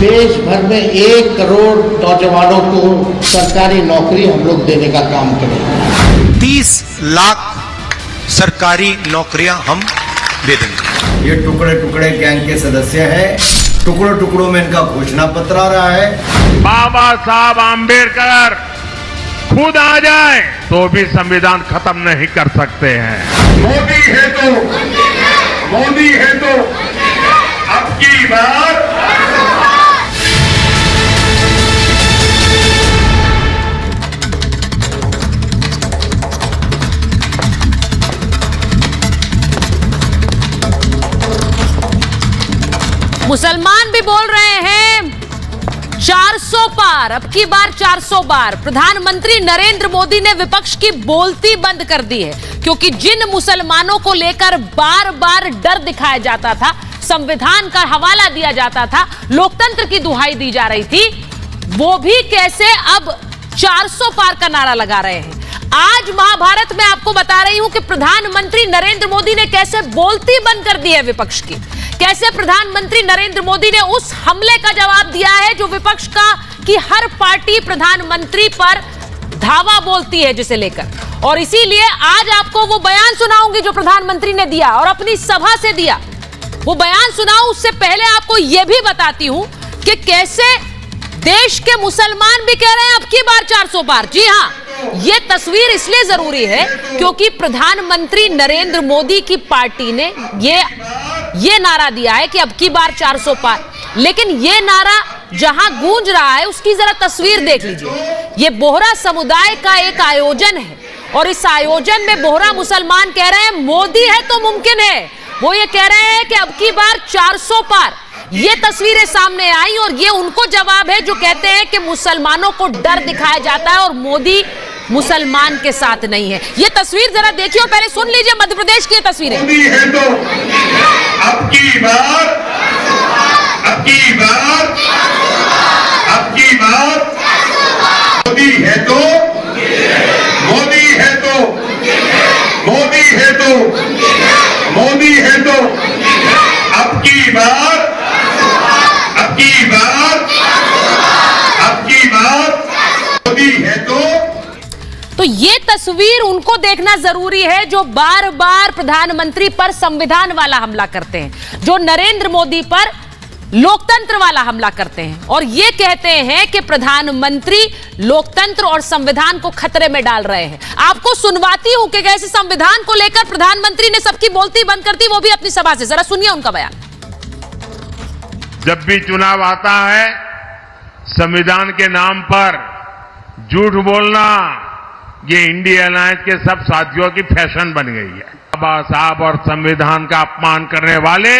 देश भर में 1 करोड़ नौजवानों को सरकारी नौकरी हम लोग देने का काम करेंगे। 30 लाख सरकारी नौकरियां हम दे देंगे। ये टुकड़े टुकड़े गैंग के सदस्य हैं, टुकड़ों टुकड़ों में इनका घोषणा पत्र आ रहा है। बाबा साहब आम्बेडकर खुद आ जाए तो भी संविधान खत्म नहीं कर सकते हैं। मोदी है तो अब की बार मुसलमान भी बोल रहे हैं 400 पार, अब की बार 400 बार। प्रधानमंत्री नरेंद्र मोदी ने विपक्ष की बोलती बंद कर दी है, क्योंकि जिन मुसलमानों को लेकर बार बार डर दिखाया जाता था, संविधान का हवाला दिया जाता था, लोकतंत्र की दुहाई दी जा रही थी, वो भी कैसे अब 400 पार का नारा लगा रहे हैं। आज महाभारत में आपको बता रही हूं कि प्रधानमंत्री नरेंद्र मोदी ने कैसे बोलती बंद कर दी है विपक्ष की, कैसे प्रधानमंत्री नरेंद्र मोदी ने उस हमले का जवाब दिया है जो विपक्ष का कि हर पार्टी प्रधानमंत्री पर धावा बोलती है जिसे लेकर। और इसीलिए आज आपको वो बयान सुनाऊंगी जो प्रधानमंत्री ने दिया और अपनी सभा से दिया। वो बयान सुनाऊं उससे पहले आपको यह भी बताती हूं कि कैसे देश के मुसलमान भी कह रहे हैं अब की बार 400 पार। जी हां, यह तस्वीर इसलिए जरूरी है क्योंकि प्रधानमंत्री नरेंद्र मोदी की पार्टी ने ये नारा दिया है कि अब की बार 400 पार। लेकिन यह नारा जहां गूंज रहा है उसकी जरा तस्वीर देख लीजिए। यह बोहरा समुदाय का एक आयोजन है और इस आयोजन में बोहरा मुसलमान कह रहे हैं मोदी है तो मुमकिन है। वो ये कह रहे हैं कि अब की बार 400 पार। ये तस्वीरें सामने आई और ये उनको जवाब है जो कहते हैं कि मुसलमानों को डर दिखाया जाता है और मोदी मुसलमान के साथ नहीं है। ये तस्वीर जरा देखिए और पहले सुन लीजिए मध्य प्रदेश की तस्वीरें। मोदी है तो अब की बार मोदी है तो अब की बार मोदी है तो ये तस्वीर उनको देखना जरूरी है जो बार बार प्रधानमंत्री पर संविधान वाला हमला करते हैं, जो नरेंद्र मोदी पर लोकतंत्र वाला हमला करते हैं और ये कहते हैं कि प्रधानमंत्री लोकतंत्र और संविधान को खतरे में डाल रहे हैं। आपको सुनवाती हूं कि कैसे संविधान को लेकर प्रधानमंत्री ने सबकी बोलती बंद कर दी, वो भी अपनी सभा से। जरा सुनिए उनका बयान। जब भी चुनाव आता है संविधान के नाम पर झूठ बोलना ये इंडिया अलायंस के सब साथियों की फैशन बन गई है। बाबा साहब और संविधान का अपमान करने वाले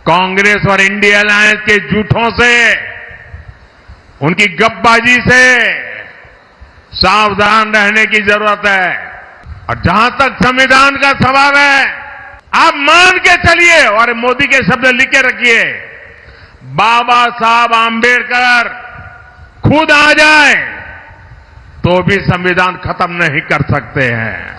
कांग्रेस और इंडिया अलायंस के झूठों से, उनकी गपबाजी से सावधान रहने की जरूरत है। और जहां तक संविधान का सवाल है, आप मान के चलिए और मोदी के शब्द लिख के रखिए, बाबा साहब आम्बेडकर खुद आ जाए तो भी संविधान खत्म नहीं कर सकते हैं।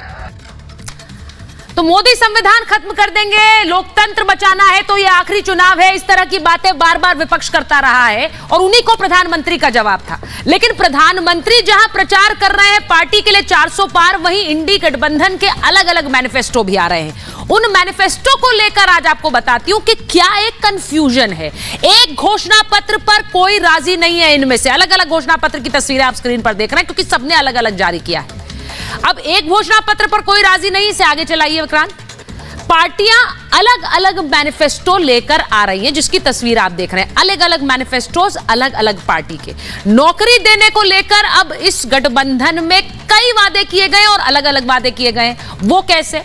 तो मोदी संविधान खत्म कर देंगे, लोकतंत्र बचाना है तो ये आखिरी चुनाव है, इस तरह की बातें बार बार विपक्ष करता रहा है और उन्हीं को प्रधानमंत्री का जवाब था। लेकिन प्रधानमंत्री जहां प्रचार कर रहे हैं पार्टी के लिए 400 पार, वहीं इंडी गठबंधन के अलग अलग मैनिफेस्टो भी आ रहे हैं। उन मैनिफेस्टो को लेकर आज आपको बताती हूं कि क्या एक कंफ्यूजन है। एक घोषणा पत्र पर कोई राजी नहीं है, इनमें से अलग अलग घोषणा पत्र की तस्वीरें आप स्क्रीन पर देख रहे हैं क्योंकि सबने अलग अलग जारी किया है। अब एक घोषणा पत्र पर कोई राजी नहीं, इसे आगे चलाइए विक्रांत। पार्टियां अलग अलग मैनिफेस्टो लेकर आ रही हैं, जिसकी तस्वीर आप देख रहे हैं। अलग अलग मैनिफेस्टोस अलग अलग पार्टी के। नौकरी देने को लेकर अब इस गठबंधन में कई वादे किए गए और अलग अलग वादे किए गए। वो कैसे?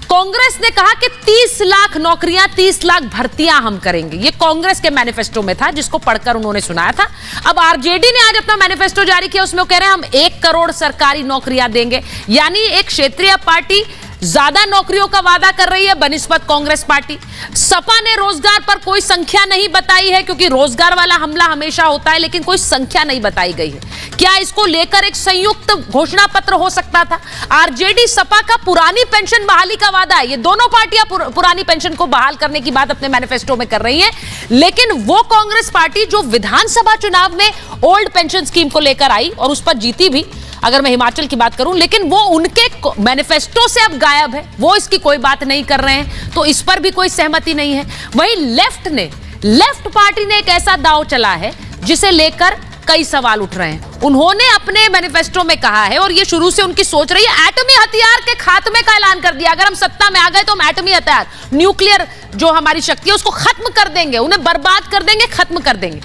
कांग्रेस ने कहा कि 30 लाख नौकरियां, 30 लाख भर्तियां हम करेंगे। ये कांग्रेस के मैनिफेस्टो में था जिसको पढ़कर उन्होंने सुनाया था। अब आरजेडी ने आज अपना मैनिफेस्टो जारी किया, उसमें वो कह रहे हैं हम 1 करोड़ सरकारी नौकरियां देंगे। यानी एक क्षेत्रीय पार्टी ज्यादा नौकरियों का वादा कर रही है बनिस्बत कांग्रेस पार्टी। सपा ने रोजगार पर कोई संख्या नहीं बताई है, क्योंकि रोजगार वाला हमला हमेशा होता है, लेकिन कोई संख्या नहीं बताई गई है। क्या इसको लेकर एक संयुक्त घोषणा पत्र हो सकता था? आरजेडी सपा का पुरानी पेंशन बहाली का वादा है, ये दोनों पार्टियां पुरानी पेंशन को बहाल करने की बात अपने मैनिफेस्टो में कर रही हैं, लेकिन वो कांग्रेस पार्टी जो विधानसभा चुनाव में ओल्ड पेंशन स्कीम को लेकर आई और उस पर जीती भी, अगर मैं हिमाचल की बात करूं, लेकिन वो उनके मैनिफेस्टो से अब गायब है, वो इसकी कोई बात नहीं कर रहे हैं, तो इस पर भी कोई सहमति नहीं है। वहीं लेफ्ट पार्टी ने एक ऐसा दांव चला है जिसे लेकर कई सवाल उठ रहे हैं। उन्होंने अपने मैनिफेस्टो में कहा है, और ये शुरू से उनकी सोच रही है, एटमी हथियार के खात्मे का ऐलान कर दिया। अगर हम सत्ता में आ गए तो हम एटमी हथियार, न्यूक्लियर जो हमारी शक्ति है उसको खत्म कर देंगे, उन्हें बर्बाद कर देंगे, खत्म कर देंगे।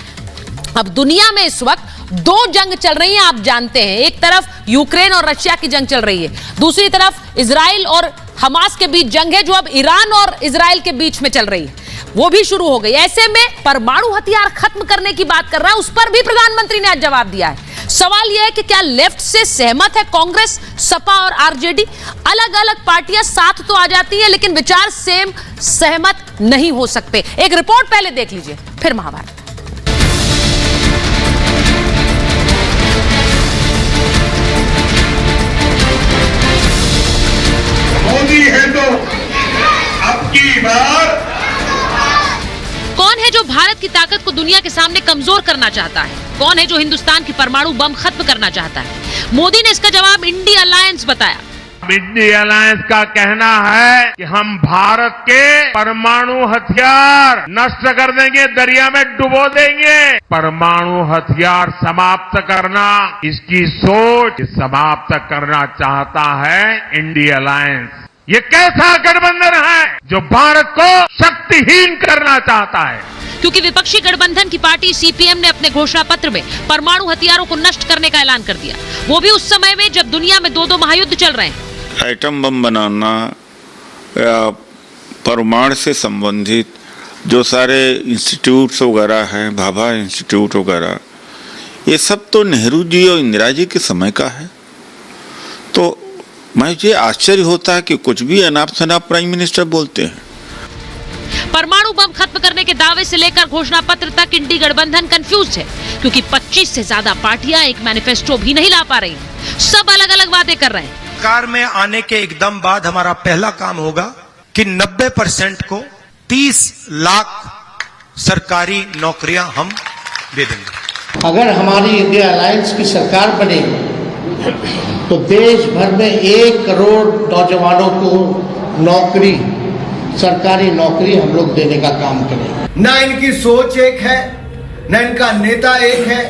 अब दुनिया में इस वक्त दो जंग चल रही हैं, आप जानते हैं। एक तरफ यूक्रेन और रशिया की जंग चल रही है, दूसरी तरफ इजराइल और हमास के बीच जंग है, जो अब ईरान और इजराइल के बीच में चल रही है, वो भी शुरू हो गई। ऐसे में परमाणु हथियार खत्म करने की बात कर रहा है, उस पर भी प्रधानमंत्री ने आज जवाब दिया है। सवाल यह है कि क्या लेफ्ट से सहमत है कांग्रेस, सपा और आरजेडी? अलग अलग पार्टियां साथ तो आ जाती हैं, लेकिन विचार सेम सहमत नहीं हो सकते। एक रिपोर्ट पहले देख लीजिए, फिर महाभारत। मोदी है तो अब की बार। कौन है जो भारत की ताकत को दुनिया के सामने कमजोर करना चाहता है? कौन है जो हिंदुस्तान की परमाणु बम खत्म करना चाहता है? मोदी ने इसका जवाब इंडिया अलायंस बताया। इंडिया अलायंस का कहना है कि हम भारत के परमाणु हथियार नष्ट कर देंगे, दरिया में डुबो देंगे। परमाणु हथियार समाप्त करना, इसकी सोच समाप्त करना चाहता है इंडिया अलायंस। ये कैसा गठबंधन है जो भारत को शक्तिहीन करना चाहता है? क्योंकि विपक्षी गठबंधन की पार्टी सीपीएम ने अपने घोषणा पत्र में परमाणु हथियारों को नष्ट करने का ऐलान कर दिया, वो भी उस समय में जब दुनिया में दो महायुद्ध चल रहे हैं। एटम बम बनाना या परमाणु से संबंधित जो सारे इंस्टीट्यूट्स वगैरह हैं, भाभा इंस्टीट्यूट वगैरह, ये सब तो नेहरू जी और इंदिरा जी के समय का है। तो मुझे आश्चर्य होता है कि कुछ भी अनाप शनाप प्राइम मिनिस्टर बोलते हैं। परमाणु बम खत्म करने के दावे से लेकर घोषणा पत्र तक इंडी गठबंधन कंफ्यूज है, क्योंकि 25 से ज्यादा पार्टियां एक मैनिफेस्टो भी नहीं ला पा रही हैं। सब अलग अलग वादे कर रहे हैं। सरकार में आने के एकदम बाद हमारा पहला काम होगा कि 90% को 30 लाख सरकारी नौकरियां हम दे देंगे। अगर हमारी इंडिया अलायंस की सरकार बनेगी तो देश भर में 1 करोड़ नौजवानों को नौकरी, सरकारी नौकरी हम लोग देने का काम करेंगे। ना इनकी सोच एक है, ना इनका नेता एक है,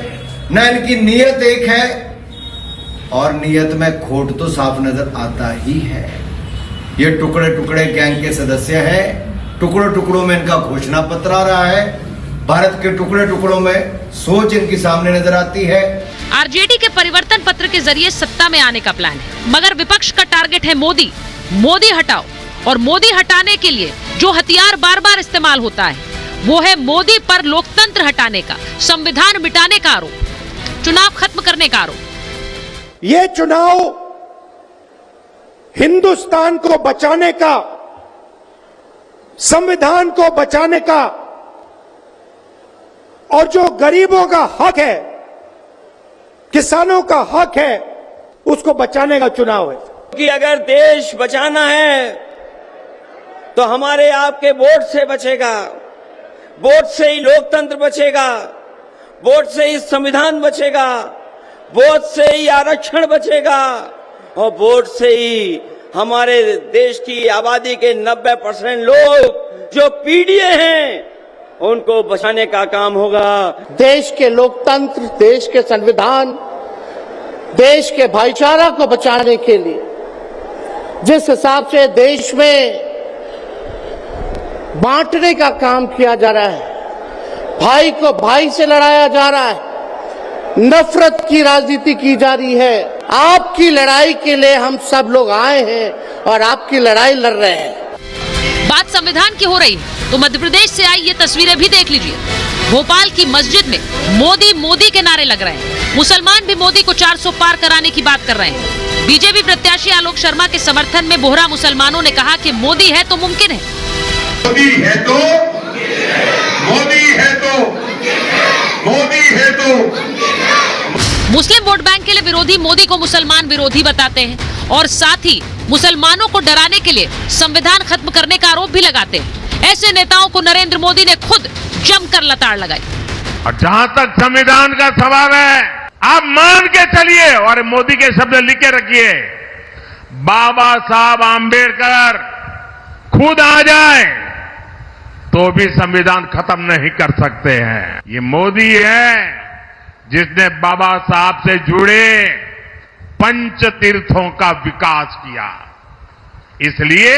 ना इनकी नीयत एक है, और नीयत में खोट तो साफ नजर आता ही है। ये टुकड़े टुकड़े गैंग के सदस्य हैं, टुकड़ों टुकड़ों में इनका घोषणा पत्र आ रहा है, भारत के टुकड़े टुकड़ों में सोच इनकी सामने नजर आती है। आरजेडी के परिवर्तन पत्र के जरिए सत्ता में आने का प्लान है, मगर विपक्ष का टारगेट है मोदी। मोदी हटाओ, और मोदी हटाने के लिए जो हथियार बार बार इस्तेमाल होता है वो है मोदी पर लोकतंत्र हटाने का, संविधान मिटाने का आरोप, चुनाव खत्म करने का आरोप। ये चुनाव हिंदुस्तान को बचाने का, संविधान को बचाने का, और जो गरीबों का हक है, किसानों का हक है, उसको बचाने का चुनाव है। कि अगर देश बचाना है तो हमारे आपके वोट से बचेगा, वोट से ही लोकतंत्र बचेगा, वोट से ही संविधान बचेगा, वोट से ही आरक्षण बचेगा, और वोट से ही हमारे देश की आबादी के 90% लोग जो पीड़ित हैं उनको बचाने का काम होगा। देश के लोकतंत्र, देश के संविधान, देश के भाईचारा को बचाने के लिए जिस हिसाब से देश में बांटने का काम किया जा रहा है, भाई को भाई से लड़ाया जा रहा है, नफरत की राजनीति की जा रही है, आपकी लड़ाई के लिए हम सब लोग आए हैं और आपकी लड़ाई लड़ रहे हैं। बात संविधान की हो रही है तो मध्य प्रदेश से आई ये तस्वीरें भी देख लीजिए। भोपाल की मस्जिद में मोदी मोदी के नारे लग रहे हैं। मुसलमान भी मोदी को 400 पार कराने की बात कर रहे हैं। बीजेपी प्रत्याशी आलोक शर्मा के समर्थन में बोहरा मुसलमानों ने कहा कि मोदी है तो मुमकिन है। मोदी है तो मोदी है तो मोदी है तो मुस्लिम वोट बैंक के लिए विरोधी मोदी को मुसलमान विरोधी बताते हैं और साथ ही मुसलमानों को डराने के लिए संविधान खत्म करने का आरोप भी लगाते हैं। ऐसे नेताओं को नरेंद्र मोदी ने खुद जमकर लताड़ लगाई। और जहां तक संविधान का सवाल है, आप मान के चलिए और मोदी के शब्द लिख के रखिए, बाबा साहब आंबेडकर खुद आ जाए तो भी संविधान खत्म नहीं कर सकते हैं। ये मोदी है जिसने बाबा साहब से जुड़े पंच तीर्थों का विकास किया। इसलिए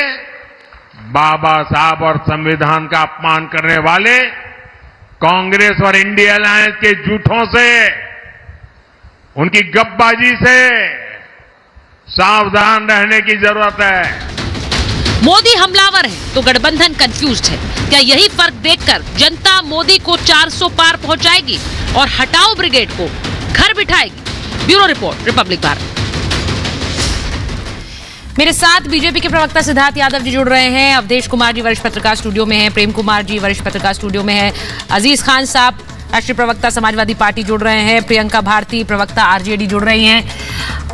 बाबा साहब और संविधान का अपमान करने वाले कांग्रेस और इंडिया अलायंस के झूठों से, उनकी गपबाजी से सावधान रहने की जरूरत है। मोदी हमलावर है तो गठबंधन कंफ्यूज्ड है। क्या यही फर्क देखकर जनता मोदी को 400 पार पहुंचाएगी और हटाओ ब्रिगेड को घर बिठाएगी? Bureau report, Republic Bharat. मेरे साथ बीजेपी के प्रवक्ता सिद्धार्थ यादव जी जुड़ रहे हैं, अवधेश कुमार जी वरिष्ठ पत्रकार स्टूडियो में हैं, प्रेम कुमार जी वरिष्ठ पत्रकार स्टूडियो में हैं, अजीज खान साहब राष्ट्रीय प्रवक्ता समाजवादी पार्टी जुड़ रहे हैं, प्रियंका भारती प्रवक्ता आरजेडी जुड़ रही हैं।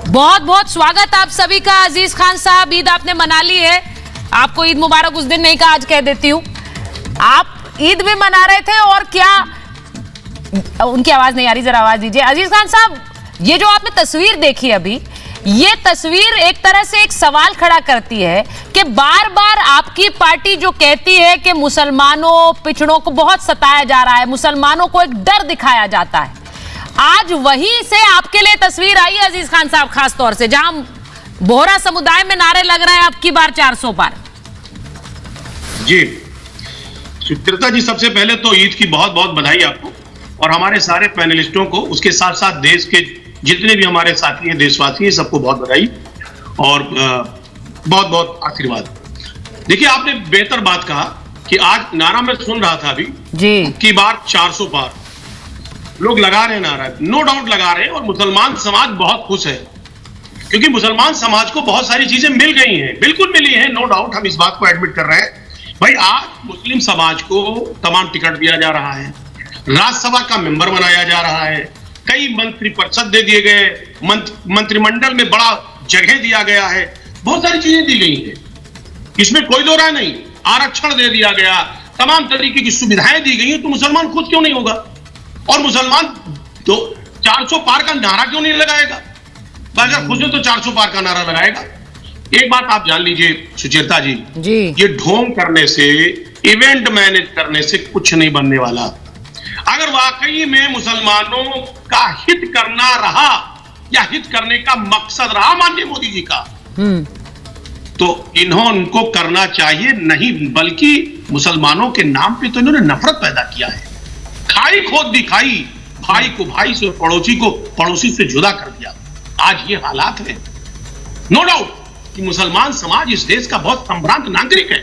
बहुत बहुत स्वागत आप सभी का। अजीज खान साहब, ईद आपने मना ली है, आपको ईद मुबारक उस दिन नहीं कहा, आज कह देती हूँ। आप ईद भी मना रहे थे और क्या, उनकी आवाज नहीं आ रही, जरा आवाज दीजिए। अजीज खान साहब, ये जो आपने तस्वीर देखी अभी, ये तस्वीर एक तरह से एक सवाल खड़ा करती है कि बार बार आपकी पार्टी जो कहती है कि मुसलमानों पिछड़ों को बहुत सताया जा रहा है, मुसलमानों को एक डर दिखाया जाता है, आज वहीं से आपके लिए तस्वीर आई है अजीज खान साहब, खास तौर से जहां बोहरा समुदाय में नारे लग रहे हैं अब की बार 400 पार। जी सुचित्रा जी, सबसे पहले तो ईद की बहुत बहुत बधाई आपको और हमारे सारे पैनलिस्टों को, उसके साथ साथ देश के जितने भी हमारे साथी हैं, देशवासी हैं, सबको बहुत बधाई और बहुत बहुत आशीर्वाद। देखिए, आपने बेहतर बात कहा कि आज नारा मैं सुन रहा था अभी जी की बार 400 पार लोग लगा रहे हैं नारा, नो डाउट लगा रहे हैं और मुसलमान समाज बहुत खुश है क्योंकि मुसलमान समाज को बहुत सारी चीजें मिल गई हैं, बिल्कुल मिली हैं, नो डाउट, हम इस बात को एडमिट कर रहे हैं। भाई, आज मुस्लिम समाज को तमाम टिकट दिया जा रहा है, राज्यसभा का मेंबर बनाया जा रहा है, कई मंत्री परिषद दे दिए गए, मंत्रिमंडल में बड़ा जगह दिया गया है, बहुत सारी चीजें दी गई हैं, इसमें कोई दो राय नहीं, आरक्षण दे दिया गया, तमाम तरीके की सुविधाएं दी गई हैं, तो मुसलमान खुश क्यों नहीं होगा? और मुसलमान तो 400 पार का नारा क्यों नहीं लगाएगा? अगर खुश है तो 400 पार का नारा लगाएगा। एक बात आप जान लीजिए सुचेता जी, ये ढोंग करने से, इवेंट मैनेज करने से कुछ नहीं बनने वाला। अगर वाकई में मुसलमानों का हित करना रहा या हित करने का मकसद रहा माननीय मोदी जी का, तो इनको करना चाहिए, नहीं बल्कि मुसलमानों के नाम पे तो इन्होंने नफरत पैदा किया है, खाई खोद दिखाई, भाई को भाई से, पड़ोसी को पड़ोसी से जुदा कर दिया। आज ये हालात है। नो डाउट कि मुसलमान समाज इस देश का बहुत संभ्रांत नागरिक है,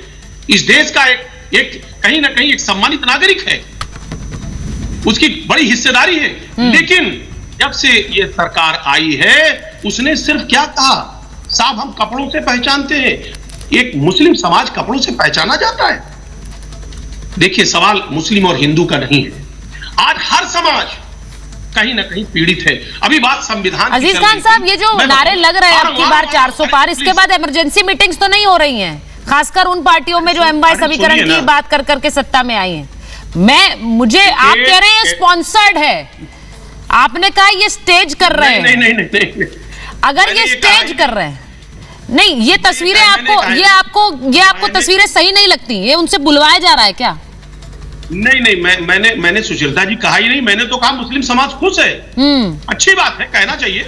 इस देश का एक कहीं ना कहीं एक सम्मानित नागरिक है, उसकी बड़ी हिस्सेदारी है। लेकिन जब से ये सरकार आई है, उसने सिर्फ क्या कहा, साहब हम कपड़ों से पहचानते हैं, एक मुस्लिम समाज कपड़ों से पहचाना जाता है? देखिए, सवाल मुस्लिम और हिंदू का नहीं है, आज हर समाज कहीं ना कहीं पीड़ित है। अभी बात संविधान। अजीज खान साहब, ये जो नारे लग रहे हैं आपकी बार 400 पार, इसके बाद इमरजेंसी मीटिंग्स तो नहीं हो रही हैं, खासकर उन पार्टियों में जो एमवाई समीकरण की बात कर करके सत्ता में आई हैं। मुझे आप कह रहे हैं स्पॉन्सर्ड है, आपने कहा ये स्टेज कर रहे हैं। नहीं। अगर ये स्टेज कर रहे हैं, नहीं, ये तस्वीरें आपको तस्वीरें सही नहीं लगती, ये उनसे बुलवाया जा रहा है क्या? नहीं, मैंने सुचेता जी कहा ही नहीं, मैंने तो कहा मुस्लिम समाज खुश है, अच्छी बात है, कहना चाहिए,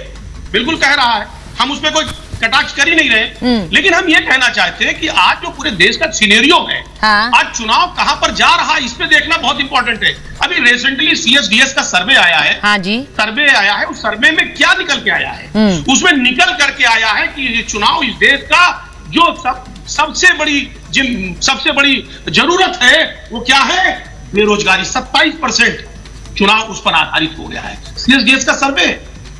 बिल्कुल कह रहा है, हम उसमें कोई कटाक्ष कर ही नहीं रहे। लेकिन हम ये कहना चाहते हैं कि आज जो पूरे देश का सिनेरियो है, आज चुनाव कहां पर जा रहा है, इस पे देखना बहुत इंपॉर्टेंट है। अभी रिसेंटली CSDS का सर्वे आया है, सर्वे आया है, उस सर्वे में क्या निकल के आया है? उसमें निकल करके आया है कि ये चुनाव इस देश का जो सबसे बड़ी जरूरत है वो क्या है? बेरोजगारी। 27% चुनाव उस पर आधारित हो गया है। CSDS का सर्वे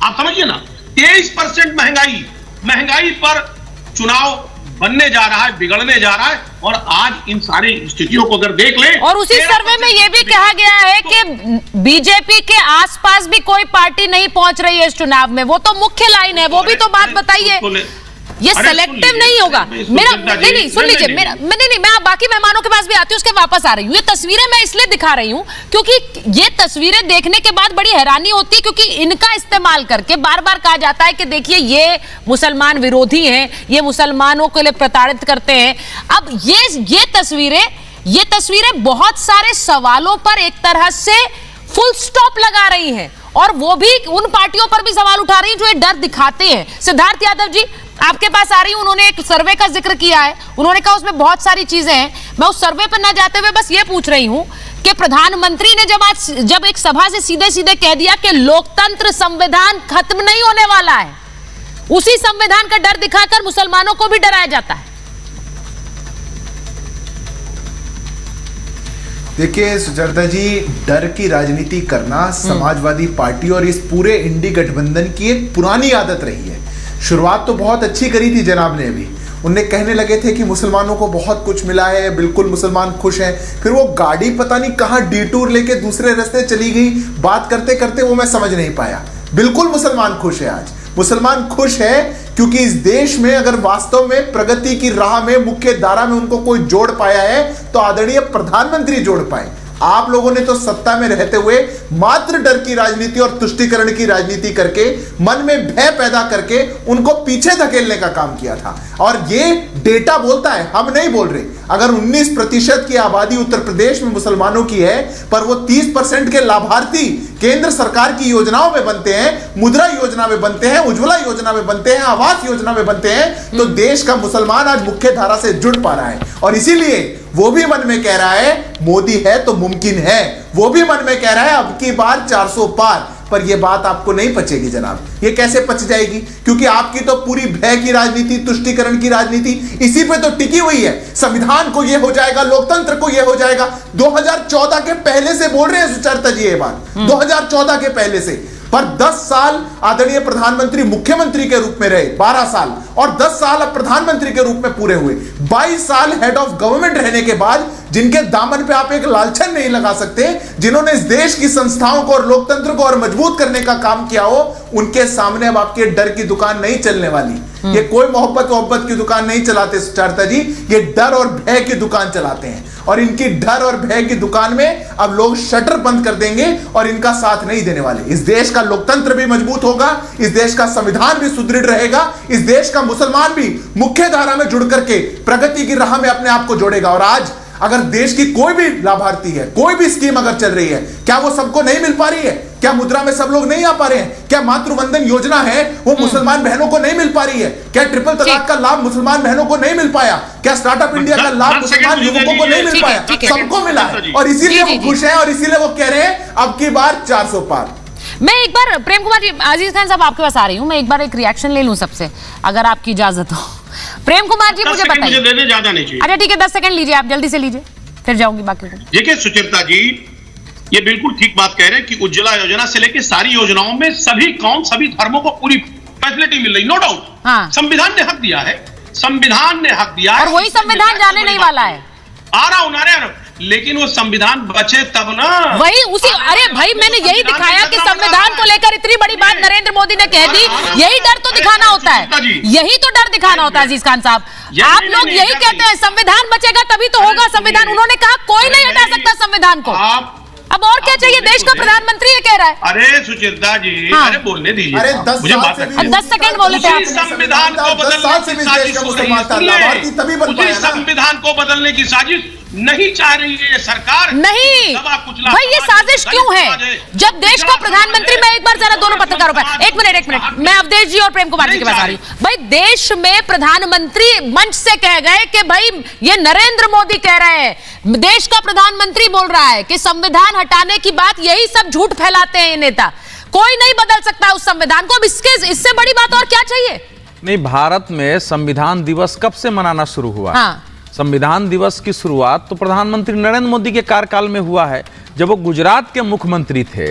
आप समझिए ना, 23% महंगाई, महंगाई पर चुनाव बनने जा रहा है, बिगड़ने जा रहा है। और आज इन सारी स्थितियों को अगर देख ले, और उसी सर्वे में यह भी कहा गया है कि बीजेपी के आसपास भी कोई पार्टी नहीं पहुंच रही है इस चुनाव में। वो तो मुख्य लाइन है, वो भी तो बात बताइए। ये सेलेक्टिव नहीं होगा। मेरा नहीं सुन लीजिए, मेरा नहीं मैं बाकी मेहमानों के पास भी आती हूँ, उसके वापस आ रही हूँ। ये तस्वीरें मैं इसलिए दिखा रही हूँ क्योंकि ये तस्वीरें देखने के बाद बड़ी हैरानी होती है, क्योंकि इनका इस्तेमाल करके बार बार कहा जाता है कि देखिए ये मुसलमान विरोधी हैं, ये मुसलमानों के लिए प्रताड़ित करते हैं। अब ये तस्वीरें बहुत सारे सवालों पर एक तरह से फुल स्टॉप लगा रही हैं, और वो भी उन पार्टियों पर भी सवाल उठा रही हैं जो ये डर दिखाते हैं। सिद्धार्थ यादव जी, आपके पास आ रही हूं। उन्होंने एक सर्वे का जिक्र किया है, उन्होंने कहा उसमें बहुत सारी चीजें हैं। मैं उस सर्वे पर ना जाते हुए बस ये पूछ रही हूं कि प्रधानमंत्री ने जब एक सभा से सीधे सीधे कह दिया कि लोकतंत्र संविधान खत्म नहीं होने वाला है, उसी संविधान का डर दिखाकर मुसलमानों को भी डराया जाता है। देखिए सुचरिता जी, डर की राजनीति करना समाजवादी पार्टी और इस पूरे इंडी गठबंधन की एक पुरानी आदत रही है। शुरुआत तो बहुत अच्छी करी थी जनाब ने अभी, उनने कहने लगे थे कि मुसलमानों को बहुत कुछ मिला है, बिल्कुल मुसलमान खुश हैं। फिर वो गाड़ी पता नहीं कहाँ डिटूर लेके दूसरे रास्ते चली गई, बात करते करते वो मैं समझ नहीं पाया। बिल्कुल मुसलमान खुश है। आज मुसलमान खुश है क्योंकि इस देश में अगर वास्तव में प्रगति की राह में मुख्य धारा में उनको कोई जोड़ पाया है तो आदरणीय प्रधानमंत्री जोड़ पाए। आप लोगों ने तो सत्ता में रहते हुए मात्र डर की राजनीति और तुष्टीकरण की राजनीति करके मन में भय पैदा करके उनको पीछे धकेलने का काम किया था। और ये डेटा बोलता है, हम नहीं बोल रहे। अगर 19% की आबादी उत्तर प्रदेश में मुसलमानों की है, पर वो 30% के लाभार्थी केंद्र सरकार की योजनाओं में बनते हैं, मुद्रा योजना में बनते हैं, उज्ज्वला योजना में बनते हैं, आवास योजना में बनते हैं, तो देश का मुसलमान आज मुख्य धारा से जुड़ पा रहा है। और इसीलिए वो भी मन में कह रहा है मोदी है तो मुमकिन है, वो भी मन में कह रहा है अब की बार 400 पार। पर यह बात आपको नहीं पचेगी जनाब। ये कैसे पच जाएगी? क्योंकि आपकी तो पूरी भय की राजनीति, तुष्टीकरण की राजनीति इसी पे तो टिकी हुई है। संविधान को ये हो जाएगा, लोकतंत्र को ये हो जाएगा। 2014 के पहले से बोल रहे हैं सुचरिता जी ये बात, 2014 के पहले से। पर 10 साल आदरणीय प्रधानमंत्री मुख्यमंत्री के रूप में रहे, 12 साल, और 10 साल अब प्रधानमंत्री के रूप में पूरे हुए। 22 साल हेड ऑफ गवर्नमेंट रहने के बाद जिनके दामन पे आप एक लालछन नहीं लगा सकते, जिन्होंने इस देश की संस्थाओं को और लोकतंत्र को और मजबूत करने का काम किया हो, उनके सामने अब आपके डर की दुकान नहीं चलने वाली। ये कोई मोहब्बत की दुकान नहीं चलाते सुचरिता जी, ये डर और भय की दुकान चलाते हैं। और इनकी डर और भय की दुकान में अब लोग शटर बंद कर देंगे और इनका साथ नहीं देने वाले। इस देश का लोकतंत्र भी मजबूत होगा, इस देश का संविधान भी सुदृढ़ रहेगा, इस देश का मुसलमान भी मुख्य धारा में जुड़ करके प्रगति की राह में अपने आप को जोड़ेगा। और आज अगर देश की कोई भी लाभार्थी है, कोई भी स्कीम अगर चल रही है, क्या वो सबको नहीं मिल पा रही है? क्या मुद्रा में सब लोग नहीं आ पा रहे हैं? क्या मातृवंदन योजना है वो मुसलमान बहनों को नहीं मिल पा रही है? क्या ट्रिपल तलाक का लाभ मुसलमान बहनों को नहीं मिल पाया? क्या स्टार्टअप इंडिया का लाभ मुसलमान युवकों को नहीं मिल पाया? सबको मिला है, और इसीलिए वो खुश है, और इसीलिए वो कह रहे हैं अब की बार 400 पार। मैं एक बार प्रेम कुमार जी, अजीज खान साहब आपके पास आ रही हूँ, मैं एक बार एक रिएक्शन ले लूं सबसे, अगर आपकी इजाजत हो। प्रेम कुमार जी मुझे बताइए। मुझे ज्यादा नहीं चाहिए। अच्छा ठीक है, 10 सेकंड लीजिए, आप जल्दी से लीजिए, फिर जाऊंगी बाकी को। देखिए सुचरिता जी, ये बिल्कुल ठीक बात कह रहे हैं कि उज्ज्वला योजना से लेकर सारी योजनाओं में सभी धर्मों को पूरी फैसिलिटी मिल रही, नो डाउट। हाँ। संविधान ने हक दिया है, संविधान ने हक दिया है, और वही संविधान जाने नहीं वाला है। आ रहा हूं, लेकिन वो संविधान बचे तब ना। वही उसी, अरे भाई मैंने यही दिखाया कि संविधान को लेकर इतनी बड़ी बात नरेंद्र मोदी ने कह दी, यही डर तो दिखाना होता है, यही तो डर दिखाना होता है अजीज खान साहब। आप लोग यही कहते हैं संविधान बचेगा तभी तो होगा संविधान। उन्होंने कहा कोई नहीं हटा सकता संविधान को। अब और क्या चाहिए? देश का प्रधानमंत्री ये कह रहा है। अरे सुचरिता जी, हाँ। अरे बोलने दीजिए, अरे 10 मुझे बात साल से रखिए। 10 सेकंड बोले थे आप। संविधान को बदलने की साजिश हो रही है, उसी संविधान को बदलने की साजिश नहीं चाह रही है ये सरकार। नहीं भाई, ये साजिश क्यों है? जब देश का प्रधानमंत्री, मैं एक बार जरा दोनों पत्रकारों पर एक मिनट, मैं अवधेश जी और प्रेम कुमार जी के पास आ रही हूँ। भाई देश में प्रधानमंत्री मंच से कह गए कि भाई ये नरेंद्र मोदी कह रहे हैं, देश का प्रधानमंत्री बोल रहा है कि संविधान हटाने की बात, यही सब झूठ फैलाते हैं ये नेता। कोई नहीं बदल सकता उस संविधान को। अब इससे बड़ी बात और क्या चाहिए? नहीं, भारत में संविधान दिवस कब से मनाना शुरू हुआ? हाँ। संविधान दिवस की शुरुआत तो प्रधानमंत्री नरेंद्र मोदी के कार्यकाल में हुआ है। जब वो गुजरात के मुख्यमंत्री थे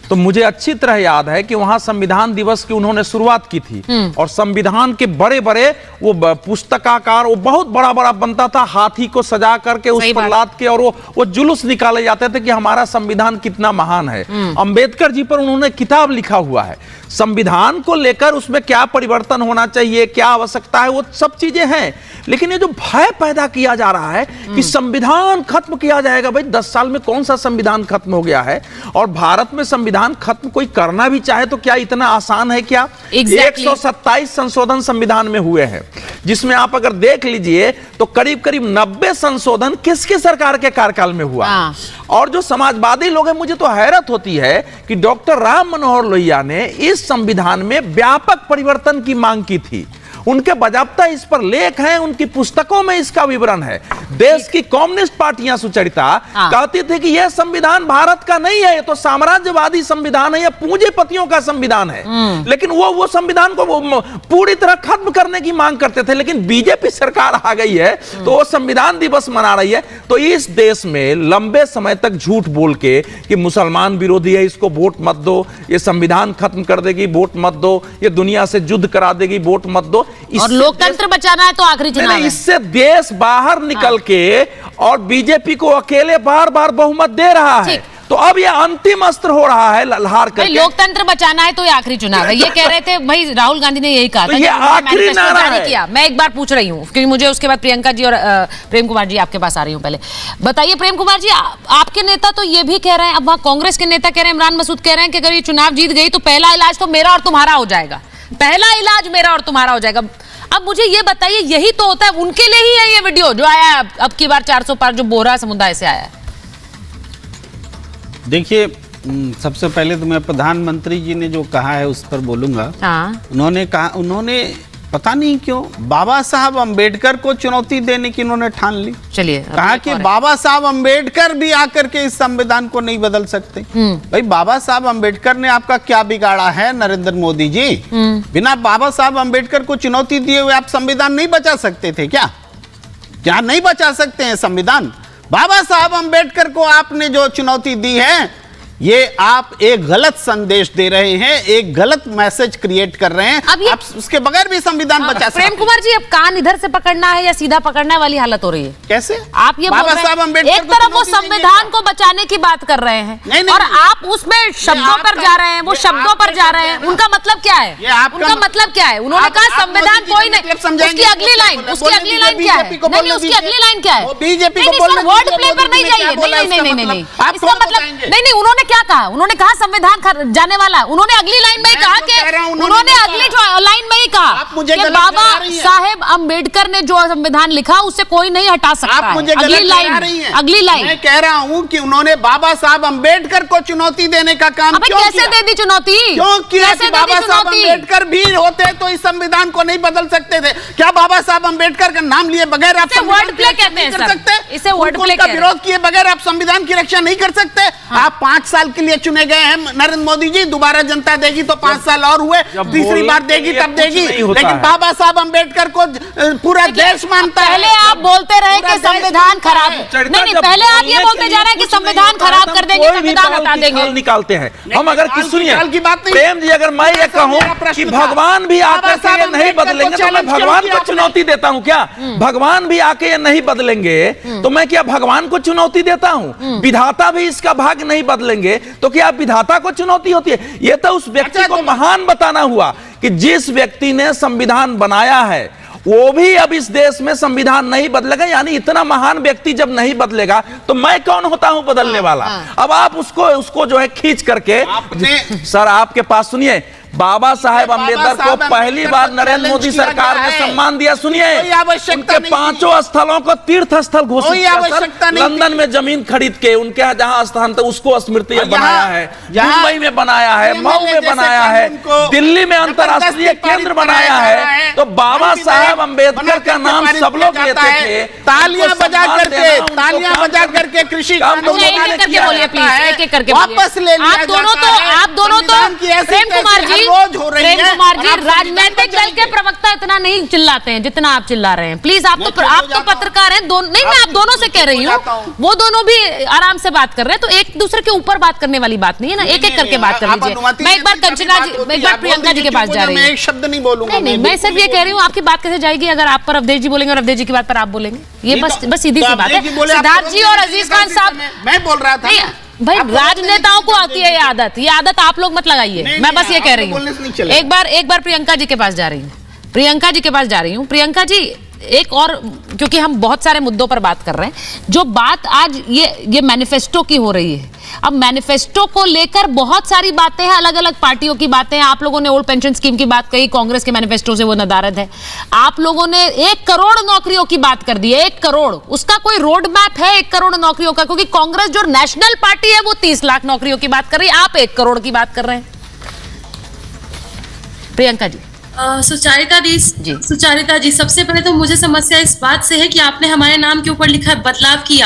तो मुझे अच्छी तरह याद है कि वहां संविधान दिवस की उन्होंने शुरुआत की थी और संविधान के बड़े बड़े वो पुस्तकाकार, वो बहुत बड़ा बड़ा बनता था, हाथी को सजा करके उस पर लाद के, और वो जुलूस निकाले जाते थे कि हमारा संविधान कितना महान है। अंबेडकर जी पर उन्होंने किताब लिखा हुआ है संविधान को लेकर, उसमें क्या परिवर्तन होना चाहिए, क्या आवश्यकता है, वो सब चीजें हैं। लेकिन ये जो भय पैदा किया जा रहा है कि संविधान खत्म किया जाएगा, भाई 10 साल में कौन सा संविधान खत्म हो गया है? और भारत में संविधान खत्म कोई करना भी चाहे तो क्या इतना आसान है क्या? 127 संशोधन संविधान में हुए हैं, जिसमें आप अगर देख लीजिए तो करीब करीब 90 संशोधन किसके सरकार के कार्यकाल में हुआ। और जो समाजवादी लोग हैं, मुझे तो हैरत होती है कि डॉक्टर राम मनोहर लोहिया ने इस संविधान में व्यापक परिवर्तन की मांग की थी। उनके बजाबता इस पर लेख हैं, उनकी पुस्तकों में इसका विवरण है। देश की कम्युनिस्ट पार्टियां सुचरिता कहती थी कि यह संविधान भारत का नहीं है, ये तो साम्राज्यवादी संविधान है, यह पूंजीपतियों का संविधान है। लेकिन वो संविधान को पूरी तरह खत्म करने की मांग करते थे। लेकिन बीजेपी सरकार आ गई है तो वो संविधान दिवस मना रही है। तो इस देश में लंबे समय तक झूठ बोल के कि मुसलमान विरोधी है, इसको वोट मत दो, ये संविधान खत्म कर देगी, वोट मत दो, ये दुनिया से युद्ध करा देगी, वोट मत दो, और लोकतंत्र बचाना है तो आखिरी चुनाव है। इससे देश बाहर निकल के और बीजेपी को अकेले बार बार बहुमत दे रहा है। तो अब ये अंतिम अस्त्र हो रहा है ललहार करके। लोकतंत्र बचाना है तो ये आखिरी चुनाव है, ये कह रहे थे भाई राहुल गांधी ने यही कहा था। ये आखिरी नारा है। किया। मैं एक बार पूछ रही हूँ क्योंकि मुझे उसके बाद प्रियंका जी और प्रेम कुमार जी आपके पास आ रही हूँ। पहले बताइए प्रेम कुमार जी, आपके नेता तो ये भी कह रहे हैं, अब वहाँ कांग्रेस के नेता कह रहे हैं, इमरान मसूद कह रहे हैं कि अगर ये चुनाव जीत गई तो पहला इलाज तो मेरा और तुम्हारा हो जाएगा, पहला इलाज मेरा और तुम्हारा हो जाएगा। अब मुझे ये बताइए, यही तो होता है, उनके लिए ही है ये वीडियो जो आया है अब की बार 400 पार जो बोहरा समुदाय से आया है? देखिए, सबसे पहले तो मैं प्रधानमंत्री जी ने जो कहा है उस पर बोलूंगा। उन्होंने कहा, उन्होंने पता नहीं क्यों बाबा साहब अंबेडकर को चुनौती देने की उन्होंने ठान ली। चलिए, कहा कि बाबा साहब अंबेडकर भी आकर के इस संविधान को नहीं बदल सकते। भाई बाबा साहब अंबेडकर ने आपका क्या बिगाड़ा है नरेंद्र मोदी जी? बिना बाबा साहब अंबेडकर को चुनौती दिए हुए आप संविधान नहीं बचा सकते थे क्या? क्या नहीं बचा सकते हैं संविधान? बाबा साहब अंबेडकर को आपने जो चुनौती दी है, ये आप एक गलत संदेश दे रहे हैं, एक गलत मैसेज क्रिएट कर रहे हैं। अब आप उसके बगैर भी संविधान बचा सकते हैं। प्रेम कुमार जी, अब कान इधर से पकड़ना है या सीधा पकड़ना है वाली हालत हो रही है। कैसे? आप ये बाबा साहब अंबेडकर एक तरफ वो संविधान को बचाने की बात कर रहे हैं और आप उसमें शब्दों पर जा रहे हैं, वो शब्दों पर जा रहे हैं। उनका मतलब क्या है? उनका मतलब क्या है? उन्होंने कहा संविधान कोई नहीं, उसकी अगली लाइन क्या है? नहीं, उसकी अगली लाइन क्या है? बीजेपी वर्ड प्ले पर नहीं जाइए। नहीं, इसका मतलब नहीं, उन्होंने क्या कहा? उन्होंने कहा संविधान जाने वाला। उन्होंने अगली लाइन में कहा कि उन्होंने अगली लाइन में ही कहा कि बाबा साहेब अंबेडकर ने जो संविधान लिखा उसे कोई नहीं हटा सकता। आप मुझे अगली लाइन मैं कह रहा हूं कि उन्होंने बाबा साहब अंबेडकर को चुनौती देने का काम क्यों कैसे दे दी चुनौती? क्यों किया? बाबा साहब अंबेडकर भी होते तो इस संविधान को नहीं बदल सकते थे क्या? बाबा साहब अंबेडकर का नाम लिए बगैर आप वर्ड प्ले कहते हैं सर, इसे वर्ड प्ले का विरोध किए बगैर आप संविधान की रक्षा नहीं कर सकते। आप 5 साल के लिए चुने गए हैं नरेंद्र मोदी जी, दोबारा जनता देगी तो 5 साल और हुए, तीसरी बार देगी तब देगी। लेकिन बाबा साहब अंबेडकर को पूरा देश मानता है। पहले आप बोलते रहे कि संविधान खराब, नहीं, पहले आप ये बोलते जा रहे हैं कि संविधान खराब कर देंगे, संविधान हटा देंगे। निकालते हैं हम। अगर सुनिए प्रेम जी, अगर मैं ये कहूं कि भगवान भी आकर के ये नहीं बदलेंगे तो मैं भगवान को चुनौती देता हूं क्या? भगवान भी आके ये नहीं बदलेंगे तो मैं क्या भगवान को चुनौती देता हूं? विधाता भी इसका भाग नहीं बदलेंगे तो क्या विधाता को चुनौती होती है? यह तो उस व्यक्ति को महान बताना हुआ कि जिस व्यक्ति ने संविधान बनाया है वो भी अब इस देश में संविधान नहीं बदलेगा। यानी इतना महान व्यक्ति जब नहीं बदलेगा तो मैं कौन होता हूं बदलने वाला? अब आप उसको जो है खींच करके सर आपके पास सुनिए, बाबा साहेब अंबेडकर को पहली बार नरेंद्र मोदी सरकार ने सम्मान दिया। सुनिए, उनके 5 स्थलों को तीर्थ स्थल घोषित किया। लंदन में जमीन खरीद के उनके जहां स्थान था उसको स्मृति बनाया है, मुंबई में बनाया है, मऊ में बनाया है, दिल्ली में अंतर्राष्ट्रीय केंद्र बनाया है। तो बाबा साहेब अंबेडकर का नाम सब लोग लेते थे। तालियां बजा करके कृषि कानून वापस ले लिया। आप दोनों तो प्रेम कुमार जी रोज हो रही है। प्रेम कुमार जी, और आप राजनीतिक दल के प्रवक्ता इतना नहीं चिल्लाते हैं जितना आप चिल्ला रहे हैं। प्लीज, आप तो पत्रकार हैं। नहीं, मैं आप दोनों से कह रही हूँ, वो दोनों भी आराम से बात कर रहे हैं, तो एक दूसरे के ऊपर बात करने वाली बात नहीं है ना। एक एक करके बात कर लीजिए। मैं एक बार कंचना जी, मैं एक बार प्रियंका जी के पास जा रही हूँ। एक शब्द नहीं बोलूंगा। नहीं, मैं सिर्फ ये कह रही हूँ, आपकी बात कैसे जाएगी अगर आप पर अवधेश जी बोलेंगे और अवधेश जी की बात पर आप बोलेंगे? ये बस सीधी सी बात है। सिद्धार्थ जी और अजीज खान साहब, मैं बोल रहा था भाई, राजनेताओं को आती है ये आदत आप लोग मत लगाइए। मैं बस ये कह रही हूँ। एक बार प्रियंका जी के पास जा रही हूँ। प्रियंका जी, एक और, क्योंकि हम बहुत सारे मुद्दों पर बात कर रहे हैं, जो बात आज ये मैनिफेस्टो की हो रही है। अब मैनिफेस्टो को लेकर बहुत सारी बातें हैं, अलग अलग पार्टियों की बातें हैं। आप लोगों ने ओल्ड पेंशन स्कीम की बात कही, कांग्रेस के मैनिफेस्टो से वो नदारद है। आप लोगों ने 1 करोड़ नौकरियों की बात कर दी है। 1 करोड़, उसका कोई रोड मैप है 1 करोड़ नौकरियों का? क्योंकि कांग्रेस जो नेशनल पार्टी है वो 30 लाख नौकरियों की बात कर रही है, आप 1 करोड़ की बात कर रहे हैं। प्रियंका जी। सुचारिता जी, सबसे पहले तो मुझे समस्या इस बात से है कि आपने हमारे नाम के ऊपर लिखा है बदलाव की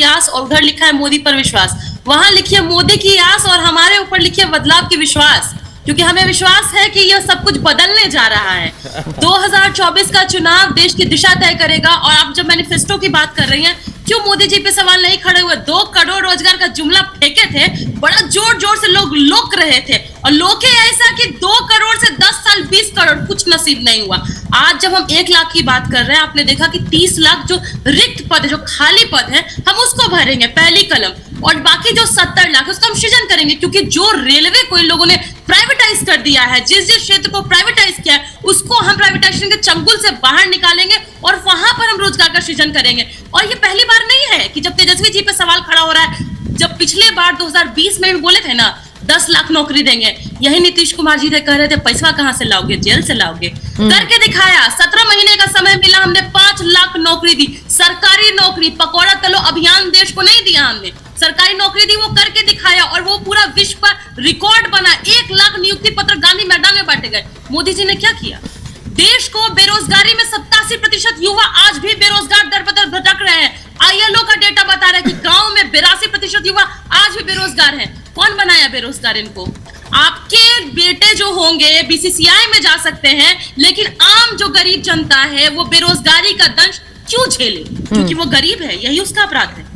आस, और उधर लिखा है मोदी पर विश्वास। वहां लिखिए मोदी की आस और हमारे ऊपर लिखिए बदलाव की विश्वास, क्योंकि हमें विश्वास है कि यह सब कुछ बदलने जा रहा है। 2024 का चुनाव देश की दिशा तय करेगा। और आप जब मैनिफेस्टो की बात कर रही हैं, क्यों मोदी जी पे सवाल नहीं खड़े हुए? 2 करोड़ रोजगार का जुमला फेंके थे, बड़ा जोर जोर से लोग लोक रहे थे, और लोके ऐसा कि 2 करोड़ से 10 साल 20 करोड़, कुछ नसीब नहीं हुआ। आज जब हम 1 लाख की बात कर रहे हैं, आपने देखा कि 30 लाख जो रिक्त पद है, जो खाली पद है, हम उसको भरेंगे पहली कलम, और बाकी जो 70 लाख उसको हम सृजन करेंगे। क्योंकि जो रेलवे को इन लोगों ने प्राइवेटाइज कर दिया है, जिस क्षेत्र को प्राइवेटाइज किया है, उसको हम प्राइवेटाइजेशन के चंगुल से बाहर निकालेंगे और वहां पर हम रोजगार का सृजन करेंगे। और ये पहली बार नहीं है कि जब तेजस्वी जी पे सवाल खड़ा हो रहा है। जब पिछले बार 2020 में भी बोले थे ना 10 लाख नौकरी देंगे, यही नीतीश कुमार जी कह रहे थे पैसा कहां से लाओगे, जेल से लाओगे, करके दिखाया। 17 महीने का समय मिला, हमने 5 लाख नौकरी दी, सरकारी नौकरी। पकौड़ा तलो अभियान देश को नहीं दिया हमने, सरकारी नौकरी दी, वो करके दिखाया, और वो पूरा विश्व पर रिकॉर्ड बना। 1 लाख नियुक्ति पत्र गांधी मैदान में बांटे गए। मोदी जी ने क्या किया? देश को बेरोजगारी में 87% युवा आज भी बेरोजगार दर पर दर भटक रहे हैं। ILO का डेटा बता रहा है कि गांव में 82% युवा आज भी बेरोजगार हैं। कौन बनाया बेरोजगार इनको? आपके बेटे जो होंगे BCCI में जा सकते हैं, लेकिन आम जो गरीब जनता है वो बेरोजगारी का दंश क्यों झेले? क्योंकि वो गरीब है, यही उसका अपराध है।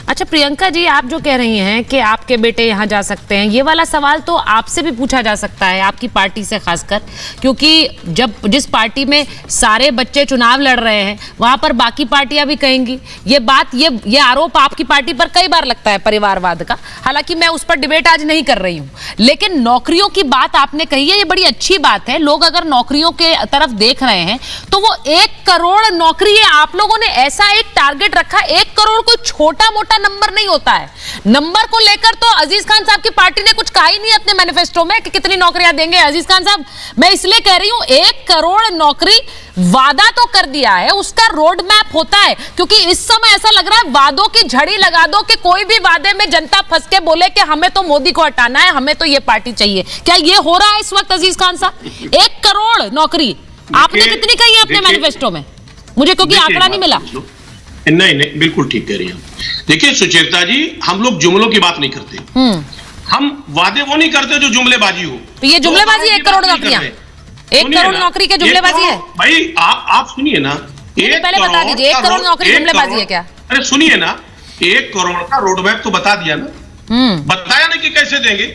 अच्छा प्रियंका जी, आप जो कह रही हैं कि आपके बेटे यहाँ जा सकते हैं, ये वाला सवाल तो आपसे भी पूछा जा सकता है, आपकी पार्टी से खासकर, क्योंकि जिस पार्टी में सारे बच्चे चुनाव लड़ रहे हैं वहां पर बाकी पार्टियां भी कहेंगी ये बात। ये आरोप आपकी पार्टी पर कई बार लगता है परिवारवाद का। हालांकि मैं उस पर डिबेट आज नहीं कर रही हूं, लेकिन नौकरियों की बात आपने कही है, ये बड़ी अच्छी बात है। लोग अगर नौकरियों के तरफ देख रहे हैं तो वो 1 करोड़ नौकरी है। आप लोगों ने ऐसा एक टारगेट रखा। 1 करोड़ कोई छोटा मोटा नंबर नहीं होता है। नंबर को लेकर तो अजीज खान साहब की पार्टी ने कुछ कहा ही नहीं अपने मैनिफेस्टो में कि कितनी नौकरियां देंगे। अजीज खान साहब, मैं इसलिए कह रही हूं 1 करोड़ नौकरी वादा तो कर दिया है, उसका रोड मैप होता है, क्योंकि इस समय ऐसा लग रहा है वादों की झड़ी लगा दो कि कोई भी वादे में जनता फंस के बोले कि हमें तो मोदी को हटाना है, हमें तो ये पार्टी चाहिए। क्या ये हो रहा है इस वक्त अजीज खान साहब? 1 करोड़ नौकरी आपने कितनी कही है अपने मैनिफेस्टो में? मुझे क्योंकि आंकड़ा नहीं मिला। नहीं, बिल्कुल ठीक कह रही हैं। देखिए सुचेता जी, हम लोग जुमलों की बात नहीं करते, हम वादे वो नहीं करते जो जुमलेबाजी हो। तो ये जुमलेबाजी 1 करोड़ नौकरियां, 1 करोड़ नौकरी के जुमलेबाजी है भाई। आप सुनिए ना, पहले बता दीजिए 1 करोड़ नौकरी जुमलेबाजी है क्या? अरे सुनिए ना, 1 करोड़ का रोड मैप तो बता दिया ना, बताया ना कि कैसे देंगे।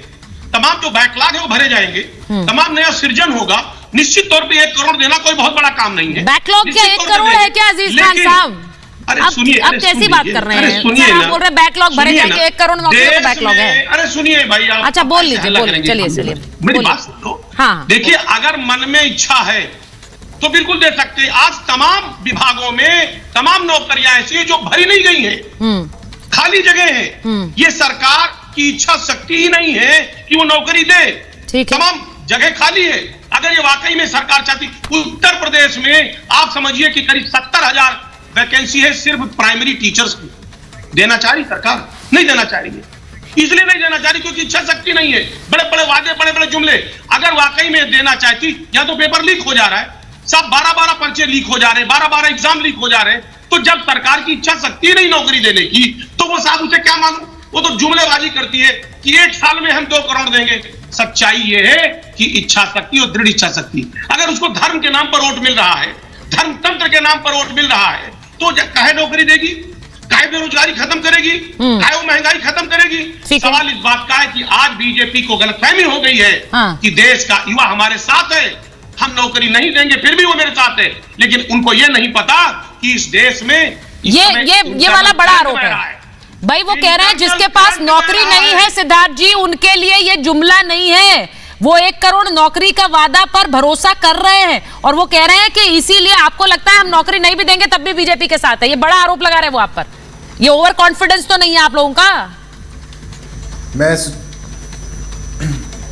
तमाम जो बैकलॉग है वो भरे जाएंगे, तमाम नया सृजन होगा। निश्चित तौर पे 1 करोड़ देना कोई बहुत बड़ा काम नहीं है। बैकलॉग क्या 1 करोड़ है क्या अजीज खान साहब? अरे सुनिए, अब कैसी बात कर रहे हैं? सुनिए आप बोल रहे बैकलॉग भरे जाएंगे, 1 करोड़ नौकरियों का बैकलॉग है। अरे सुनिए भाई, अच्छा बोल लीजिए, चलिए मेरी बात सुन लो। हाँ, देखिए अगर मन में इच्छा है तो बिल्कुल दे सकते हैं। आज तमाम विभागों में तमाम नौकरियां ऐसी है जो भरी नहीं गई है, खाली जगह है। ये सरकार की इच्छा शक्ति ही नहीं है कि वो नौकरी दे, तमाम जगह खाली है। अगर ये वाकई में सरकार चाहती, उत्तर प्रदेश में आप समझिए कि करीब 70,000 वैकेंसी है सिर्फ प्राइमरी टीचर्स की। देना चाह रही सरकार? नहीं देना चाह रही है। इसलिए नहीं देना चाह रही क्योंकि इच्छा शक्ति नहीं है। बड़े बड़े वादे, बड़े बड़े जुमले। अगर वाकई में देना चाहती, या तो पेपर लीक हो जा रहा है, सब 12-12 पर्चे लीक हो जा रहे हैं, 12-12 एग्जाम लीक हो जा रहे हैं। तो जब सरकार की इच्छा शक्ति नहीं नौकरी देने की, तो वो साहब उसे क्या मांगो? वो तो जुमलेबाजी करती है कि 1 साल में हम 2 करोड़ देंगे। सच्चाई ये है कि इच्छा शक्ति और दृढ़ इच्छा शक्ति, अगर उसको धर्म के नाम पर वोट मिल रहा है, धर्म तंत्र के नाम पर वोट मिल रहा है, तो काहे नौकरी देगी, काहे बेरोजगारी खत्म करेगी, काहे वो महंगाई खत्म करेगी। सवाल इस बात का है कि आज बीजेपी को गलतफहमी हो गई है कि देश का युवा हमारे साथ है, हम नौकरी नहीं देंगे फिर भी वो मेरे साथ है, लेकिन उनको ये नहीं पता कि इस देश में ये वाला बड़ा आरोप है भाई। वो कह रहे हैं जिसके पास नौकरी नहीं है सिद्धार्थ जी, उनके लिए ये जुमला नहीं है। वो 1 करोड़ नौकरी का वादा पर भरोसा कर रहे हैं और वो कह रहे हैं कि इसीलिए आपको लगता है हम नौकरी नहीं भी देंगे तब भी बीजेपी के साथ है। ये बड़ा आरोप लगा रहे हैं वो आप पर। ये ओवर कॉन्फिडेंस तो नहीं है आप लोगों का?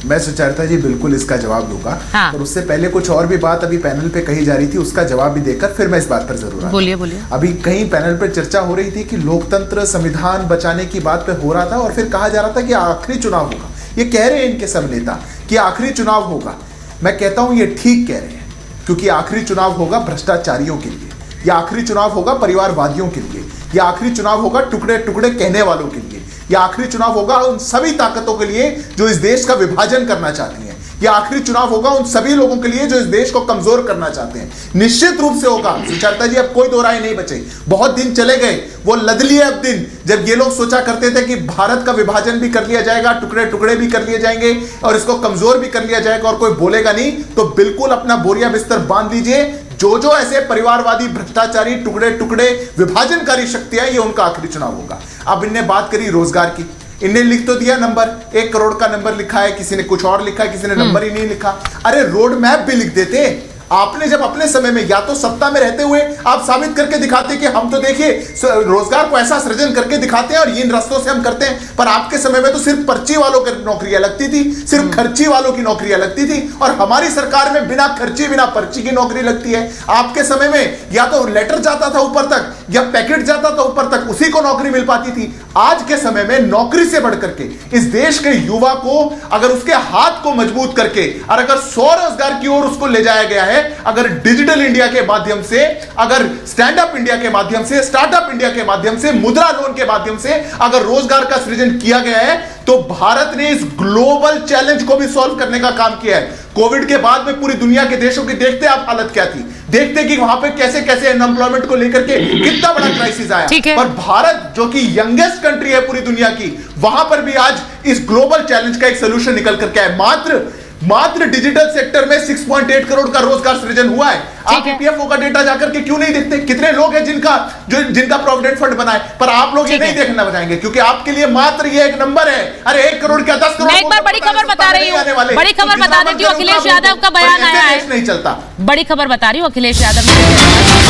मैं सुचरिता जी बिल्कुल इसका जवाब दूंगा। हाँ। और उससे पहले कुछ और भी बात अभी पैनल पे कही जा रही थी, उसका जवाब भी देकर फिर मैं इस बात पर जरूर आऊंगा। बोलिए। अभी कहीं पैनल पर चर्चा हो रही थी कि लोकतंत्र संविधान बचाने की बात पे हो रहा था और फिर कहा जा रहा था कि आखिरी चुनाव होगा। ये कह रहे हैं इनके सब नेता कि आखिरी चुनाव होगा। मैं कहता हूं ये ठीक कह रहे हैं, क्योंकि आखिरी चुनाव होगा भ्रष्टाचारियों के लिए, या आखिरी चुनाव होगा परिवारवादियों के लिए, या आखिरी चुनाव होगा टुकड़े टुकड़े कहने वालों के लिए, या आखिरी चुनाव होगा उन सभी ताकतों के लिए जो इस देश का विभाजन करना चाहती हैं, या आखिरी चुनाव होगा उन सभी लोगों के लिए जो इस देश को कमजोर करना चाहते हैं। निश्चित रूप से होगा सुचरिता जी, अब कोई दो राय नहीं बचे। बहुत दिन चले गए, वो लद लिए अब दिन जब ये लोग सोचा करते थे कि भारत का विभाजन भी कर लिया जाएगा, टुकड़े टुकड़े भी कर लिए जाएंगे और इसको कमजोर भी कर लिया जाएगा और कोई बोलेगा नहीं। तो बिल्कुल अपना बोरिया बिस्तर बांध लीजिए। जो ऐसे परिवारवादी भ्रष्टाचारी टुकड़े टुकड़े विभाजनकारी शक्तियां, ये उनका आखिरी चुनाव होगा। अब इनने बात करी रोजगार की, इनने लिख तो दिया नंबर, 1 करोड़ का नंबर लिखा है, किसी ने कुछ और लिखा है, किसी ने नंबर ही नहीं लिखा। अरे रोड मैप भी लिख देते। आपने जब अपने समय में या तो सत्ता में रहते हुए आप साबित करके दिखाते कि हम तो देखिए रोजगार को ऐसा सृजन करके दिखाते हैं और इन रास्तों से हम करते हैं, पर आपके समय में तो सिर्फ पर्ची वालों की नौकरियां लगती थी, सिर्फ खर्ची वालों की नौकरियां लगती थी, और हमारी सरकार में बिना खर्ची बिना पर्ची की नौकरी लगती है। आपके समय में या तो लेटर जाता था ऊपर तक या पैकेट जाता था ऊपर तक, उसी को नौकरी मिल पाती थी। आज के समय में नौकरी से बढ़कर के इस देश के युवा को अगर उसके हाथ को मजबूत करके और अगर स्वरोजगार की ओर उसको ले जाया गया है, अगर डिजिटल इंडिया के माध्यम से, अगर स्टैंड अप इंडिया के माध्यम से, स्टार्टअप इंडिया के माध्यम से, मुद्रा लोन के माध्यम से अगर रोजगार का सृजन किया गया है, तो भारत ने इस ग्लोबल चैलेंज को भी सॉल्व करने का काम किया है। कोविड के बाद में पूरी दुनिया के देशों की देखते आप हालत क्या थी, देखते कि वहां पे कैसे कैसे अनएम्प्लॉयमेंट को लेकर के कितना बड़ा क्राइसिस आया। पर भारत जो कि यंगेस्ट कंट्री है पूरी दुनिया की, वहां पर भी आज इस ग्लोबल चैलेंज का एक सोल्यूशन निकल करके आया। मात्र डिजिटल सेक्टर में 6.8 करोड़ का रोजगार सृजन हुआ है। आप ईपीएफओ का डेटा जाकर के क्यों नहीं देखते? कितने लोग हैं जिनका प्रोविडेंट फंड बना है, पर आप लोग ये नहीं देखना चाहेंगे क्योंकि आपके लिए मात्र ये एक नंबर है। अरे 1 करोड़ क्या 10 करोड़। मैं एक बार बड़ी खबर बता रही हूँ, बड़ी खबर बता देती हूँ। अखिलेश यादव का बयान आया है, नहीं चलता। बड़ी खबर बता रही हूँ। अखिलेश यादव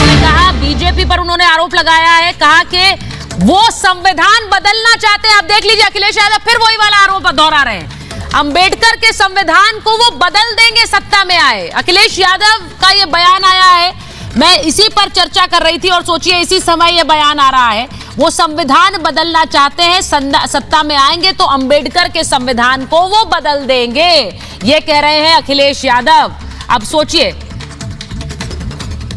ने कहा, बीजेपी पर उन्होंने आरोप लगाया है, कहा कि वो संविधान बदलना चाहते हैं। अब देख लीजिए अखिलेश यादव फिर वही वाला आरोप दोहरा रहे हैं। अंबेडकर के संविधान को वो बदल देंगे सत्ता में आए। अखिलेश यादव का ये बयान आया है, मैं इसी पर चर्चा कर रही थी और सोचिए इसी समय ये बयान आ रहा है। वो संविधान बदलना चाहते हैं, सत्ता में आएंगे तो अंबेडकर के संविधान को वो बदल देंगे, ये कह रहे हैं अखिलेश यादव। अब सोचिए,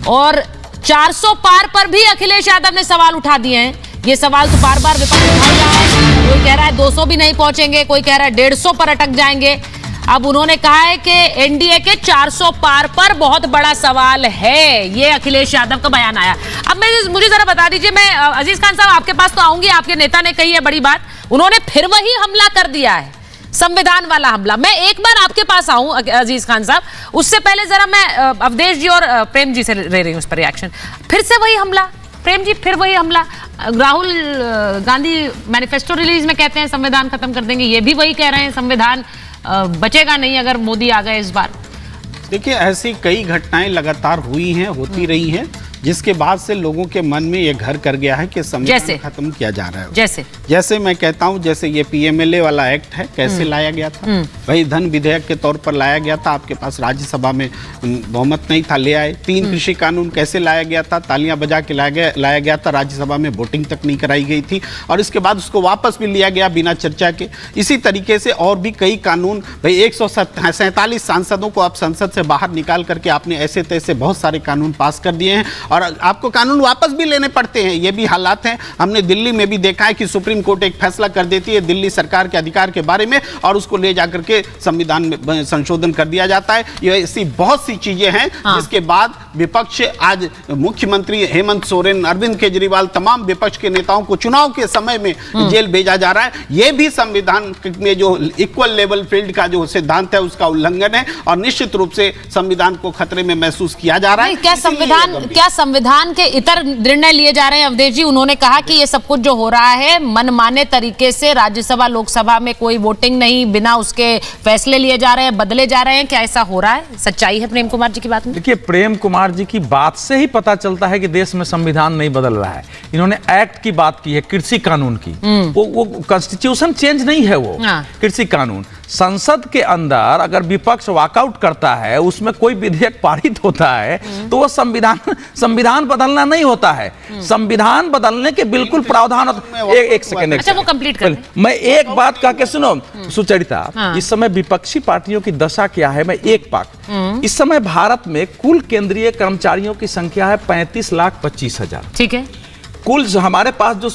और 400 पार पर भी अखिलेश यादव ने सवाल उठा दिए हैं। ये सवाल तो बार बार विपक्ष उठा रहा है। कोई कह रहा है 200 भी नहीं पहुंचेंगे, कोई कह रहा है 150 पर अटक जाएंगे। अब उन्होंने कहा है कि एनडीए के 400 पार पर बहुत बड़ा सवाल है। ये अखिलेश यादव का बयान आया। अब मुझे जरा बता दीजिए, मैं अजीज खान साहब आपके पास तो आऊंगी, आपके नेता ने कही है बड़ी बात, उन्होंने फिर वही हमला कर दिया है, संविधान वाला हमला। मैं एक बार आपके पास आऊं अजीज खान साहब, उससे पहले जरा मैं अवधेश जी और प्रेम जी से ले रही हूं इस पर रिएक्शन। फिर से वही हमला, प्रेम जी फिर वही हमला। राहुल गांधी मैनिफेस्टो रिलीज में कहते हैं संविधान खत्म कर देंगे, ये भी वही कह रहे हैं संविधान बचेगा नहीं अगर मोदी आ गए इस बार। देखिए, ऐसी कई घटनाएं लगातार हुई हैं, होती रही हैं, जिसके बाद से लोगों के मन में ये घर कर गया है कि संविधान खत्म किया जा रहा है। जैसे मैं कहता हूं, जैसे ये पीएमएलए वाला एक्ट है, कैसे लाया गया था भाई, धन विधेयक के तौर पर लाया गया था, आपके पास राज्यसभा में बहुमत नहीं था, ले आए। 3 कृषि कानून कैसे लाया गया था, तालियां बजा के लाया गया था, राज्यसभा में वोटिंग तक नहीं कराई गई थी और इसके बाद उसको वापस भी लिया गया बिना चर्चा के। इसी तरीके से और भी कई कानून, भाई 147 सांसदों को आप संसद से बाहर निकाल करके आपने ऐसे तैसे बहुत सारे कानून पास कर दिए हैं और आपको कानून वापस भी लेने पड़ते हैं, ये भी हालात हैं। हमने दिल्ली में भी देखा है कि सुप्रीम कोर्ट एक फैसला कर देती है दिल्ली सरकार के अधिकार के बारे में और उसको ले जाकर के संविधान में संशोधन कर दिया जाता है। ये ऐसी बहुत सी चीजें हैं जिसके बाद विपक्ष आज मुख्यमंत्री हेमंत सोरेन, अरविंद केजरीवाल, तमाम विपक्ष के नेताओं को चुनाव के समय में जेल भेजा जा रहा है। यह भी संविधान में जो इक्वल लेवल फील्ड का जो सिद्धांत है उसका उल्लंघन है और निश्चित रूप से संविधान को खतरे में महसूस किया जा रहा है। क्या संविधान के इतर निर्णय लिए जा रहे हैं अवधेश जी? उन्होंने कहा कि ये सब कुछ जो हो रहा है मनमाने तरीके से, राज्यसभा लोकसभा में कोई वोटिंग नहीं, बिना उसके फैसले लिए जा रहे हैं, बदले जा रहे हैं। क्या ऐसा हो रहा है? सच्चाई है प्रेम कुमार जी की बात में? देखिए, प्रेम कुमार जी की बात से ही पता चलता है कि देश में संविधान नहीं बदल रहा है। इन्होंने एक्ट की बात की है, कृषि कानून की। वो कॉन्स्टिट्यूशन चेंज नहीं है, वो कृषि कानून। संसद के अंदर अगर विपक्ष वॉकआउट करता है, उसमें कोई विधेयक पारित होता है, तो वो संविधान बदलना नहीं होता है। संविधान बदलने के बिल्कुल प्रावधान एक सेकंड, अच्छा वो कंप्लीट कर। मैं एक बात कह के सुनो सुचरिता, इस समय विपक्षी पार्टियों की दशा क्या है, मैं एक बात। इस समय भारत में कुल केंद्रीय कर्मचारियों की संख्या है 35,25,000। ठीक है। कुल जो हमारे पास जो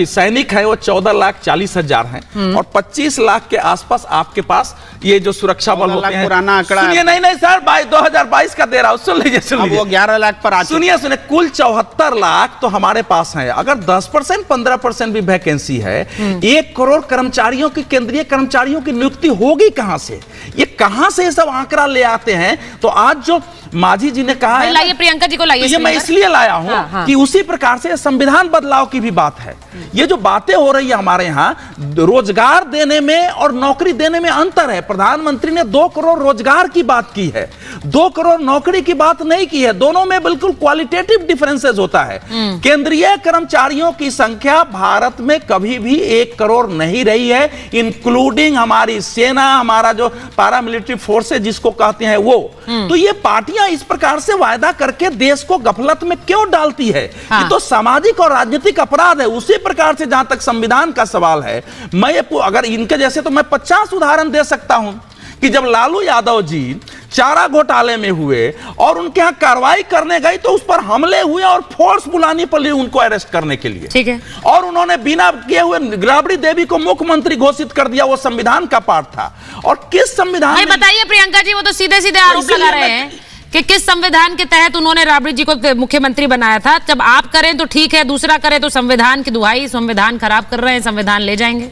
सैनिक है वो 14,40,000 हैं और 25 लाख के आसपास आपके पास ये जो सुरक्षा बल होते हैं। पुराना आंकड़ा सुनिए, नहीं सर, 2022 का दे रहा हूं, सुन लीजिए। वो 11 लाख पर सुनिए, कुल 74 लाख तो हमारे पास है। अगर 10% 15% भी वैकेंसी है, 1 करोड़ कर्मचारियों की, केंद्रीय कर्मचारियों की नियुक्ति होगी कहां से? ये कहां से ये सब आंकड़ा ले आते हैं? तो आज जो माझी जी ने कहा है, लाइए प्रियंका जी को लाइए, तो ये मैं इसलिए लाया हूं कि उसी प्रकार से संविधान बदलाव की भी बात है। ये जो बातें हो रही है हमारे यहाँ, रोजगार देने में और नौकरी देने में अंतर है। प्रधानमंत्री ने 2 करोड़ रोजगार की बात की है, 2 करोड़ नौकरी की बात नहीं की है। दोनों में बिल्कुल क्वालिटेटिव डिफरेंसेस होता है। केंद्रीय कर्मचारियों की संख्या भारत में कभी भी 1 करोड़ नहीं रही है, इंक्लूडिंग हमारी सेना, हमारा जो पैरामिलिट्री फोर्सेज जिसको कहते हैं वो। तो ये पार्टियां इस प्रकार से वायदा करके देश को गफलत में क्यों डालती है? ये तो सामाजिक और राजनीतिक अपराध है। उसी प्रकार से जहां तक संविधान का सवाल है, मैं अगर इनके जैसे तो मैं 50 उदाहरण दे सकता हूं कि जब लालू यादव जी चारा घोटाले में हुए और उनके यहां कार्रवाई करने गई तो उस पर हमले हुए और फोर्स बुलानी पड़ी उनको अरेस्ट करने के लिए। ठीक है। और उन्होंने बिना किए हुए राबड़ी देवी को मुख्यमंत्री घोषित कर दिया। वो संविधान का पार्ट था। और किस संविधान? बताइए प्रियंका जी, वो तो सीधे सीधे आरोप लगा रहे हैं कि किस संविधान के तहत उन्होंने राबड़ी जी को मुख्यमंत्री बनाया था। जब आप करें तो ठीक है, दूसरा करें तो संविधान की दुहाई, संविधान खराब कर रहे हैं, संविधान ले जाएंगे।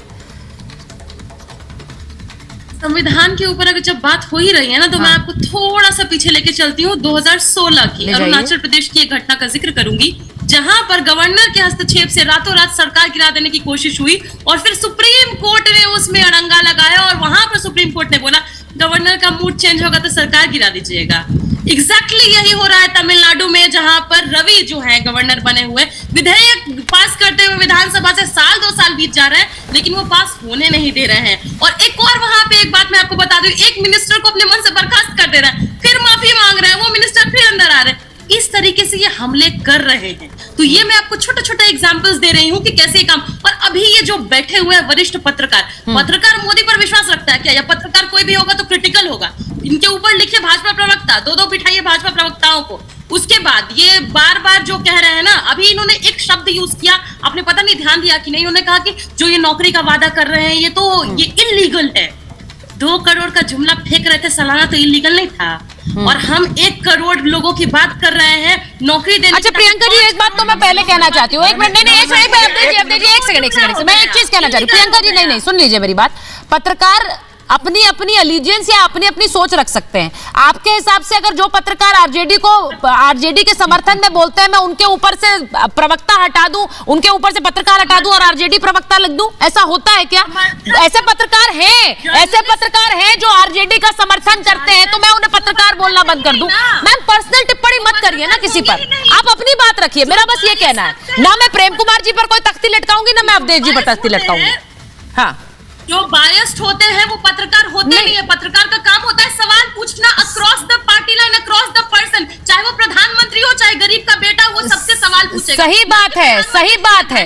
संविधान के ऊपर अगर जब बात हो ही रही है ना, तो मैं आपको थोड़ा सा पीछे लेके चलती हूँ। 2016 की अरुणाचल प्रदेश की एक घटना का जिक्र करूंगी, जहां पर गवर्नर के हस्तक्षेप से रातों रात सरकार गिरा देने की कोशिश हुई और फिर सुप्रीम कोर्ट ने उसमें अड़ंगा लगाया और वहां पर सुप्रीम कोर्ट ने बोला गवर्नर का मूड चेंज होगा तो सरकार गिरा दीजिएगा। एग्जैक्टली यही हो रहा है तमिलनाडु में, जहां पर रवि जो है गवर्नर बने हुए, विधेयक पास करते हुए विधानसभा से 2 साल बीत जा रहे हैं, लेकिन वो पास होने नहीं दे रहे हैं। और एक और वहां पे एक बात मैं आपको बता दूं, एक मिनिस्टर को अपने मन से बर्खास्त कर दे रहा है, फिर माफी मांग रहे हैं, वो मिनिस्टर फिर अंदर आ रहे हैं। इस तरीके से ये हमले कर रहे हैं। तो ये मैं आपको छोटे छोटे एग्जांपल्स दे रही हूँ कि कैसे काम। और अभी ये जो बैठे हुए हैं वरिष्ठ पत्रकार मोदी पर विश्वास रखता है क्या? या पत्रकार कोई भी होगा तो क्रिटिकल होगा? इनके ऊपर लिखिए भाजपा प्रवक्ता, 2 बिठाइए भाजपा प्रवक्ताओं को। उसके बाद ये बार बार जो कह रहे हैं ना, अभी इन्होंने एक शब्द यूज किया, आपने पता नहीं ध्यान दिया कि नहीं, उन्होंने कहा कि जो ये नौकरी का वादा कर रहे हैं ये इल्लीगल है। 2 करोड़ का जुमला फेंक रहे थे सालाना, तो इलीगल नहीं था। और हम 1 करोड़ लोगों की बात कर रहे हैं नौकरी देने। अच्छा प्रियंका जी, एक बात तो मैं पहले कहना चाहती हूँ, एक मिनट, नहीं एक सेकंड, मैं एक चीज कहना चाह रही हूँ। प्रियंका जी नहीं, सुन लीजिए मेरी बात। पत्रकार अपनी अपनी अलीजियंस या अपनी अपनी सोच रख सकते हैं। आपके हिसाब से अगर जो पत्रकार आरजेडी के समर्थन में बोलते हैं, मैं उनके ऊपर से प्रवक्ता हटा दूं, उनके ऊपर से पत्रकार हटा दूं और आरजेडी प्रवक्ता लिख दूं, ऐसा होता है क्या? ऐसे पत्रकार हैं जो आरजेडी का समर्थन करते हैं, तो मैं उन्हें पत्रकार बोलना बंद कर दूं? मैम पर्सनल टिप्पणी मत करिए ना किसी पर, आप अपनी बात रखिए। मेरा बस ये कहना है, ना मैं प्रेम कुमार जी पर कोई तख्ती लटकाऊंगी, ना मैं अवधेश जी पर तख्ती लटकाऊंगी। हाँ, जो बायस्ड होते हैं वो पत्रकार होते नहीं है। पत्रकार का काम होता है सवाल पूछना across the party line, across the person, चाहे वो प्रधानमंत्री हो चाहे गरीब का बेटा हो, सबसे सवाल पूछेगा। सही बात है।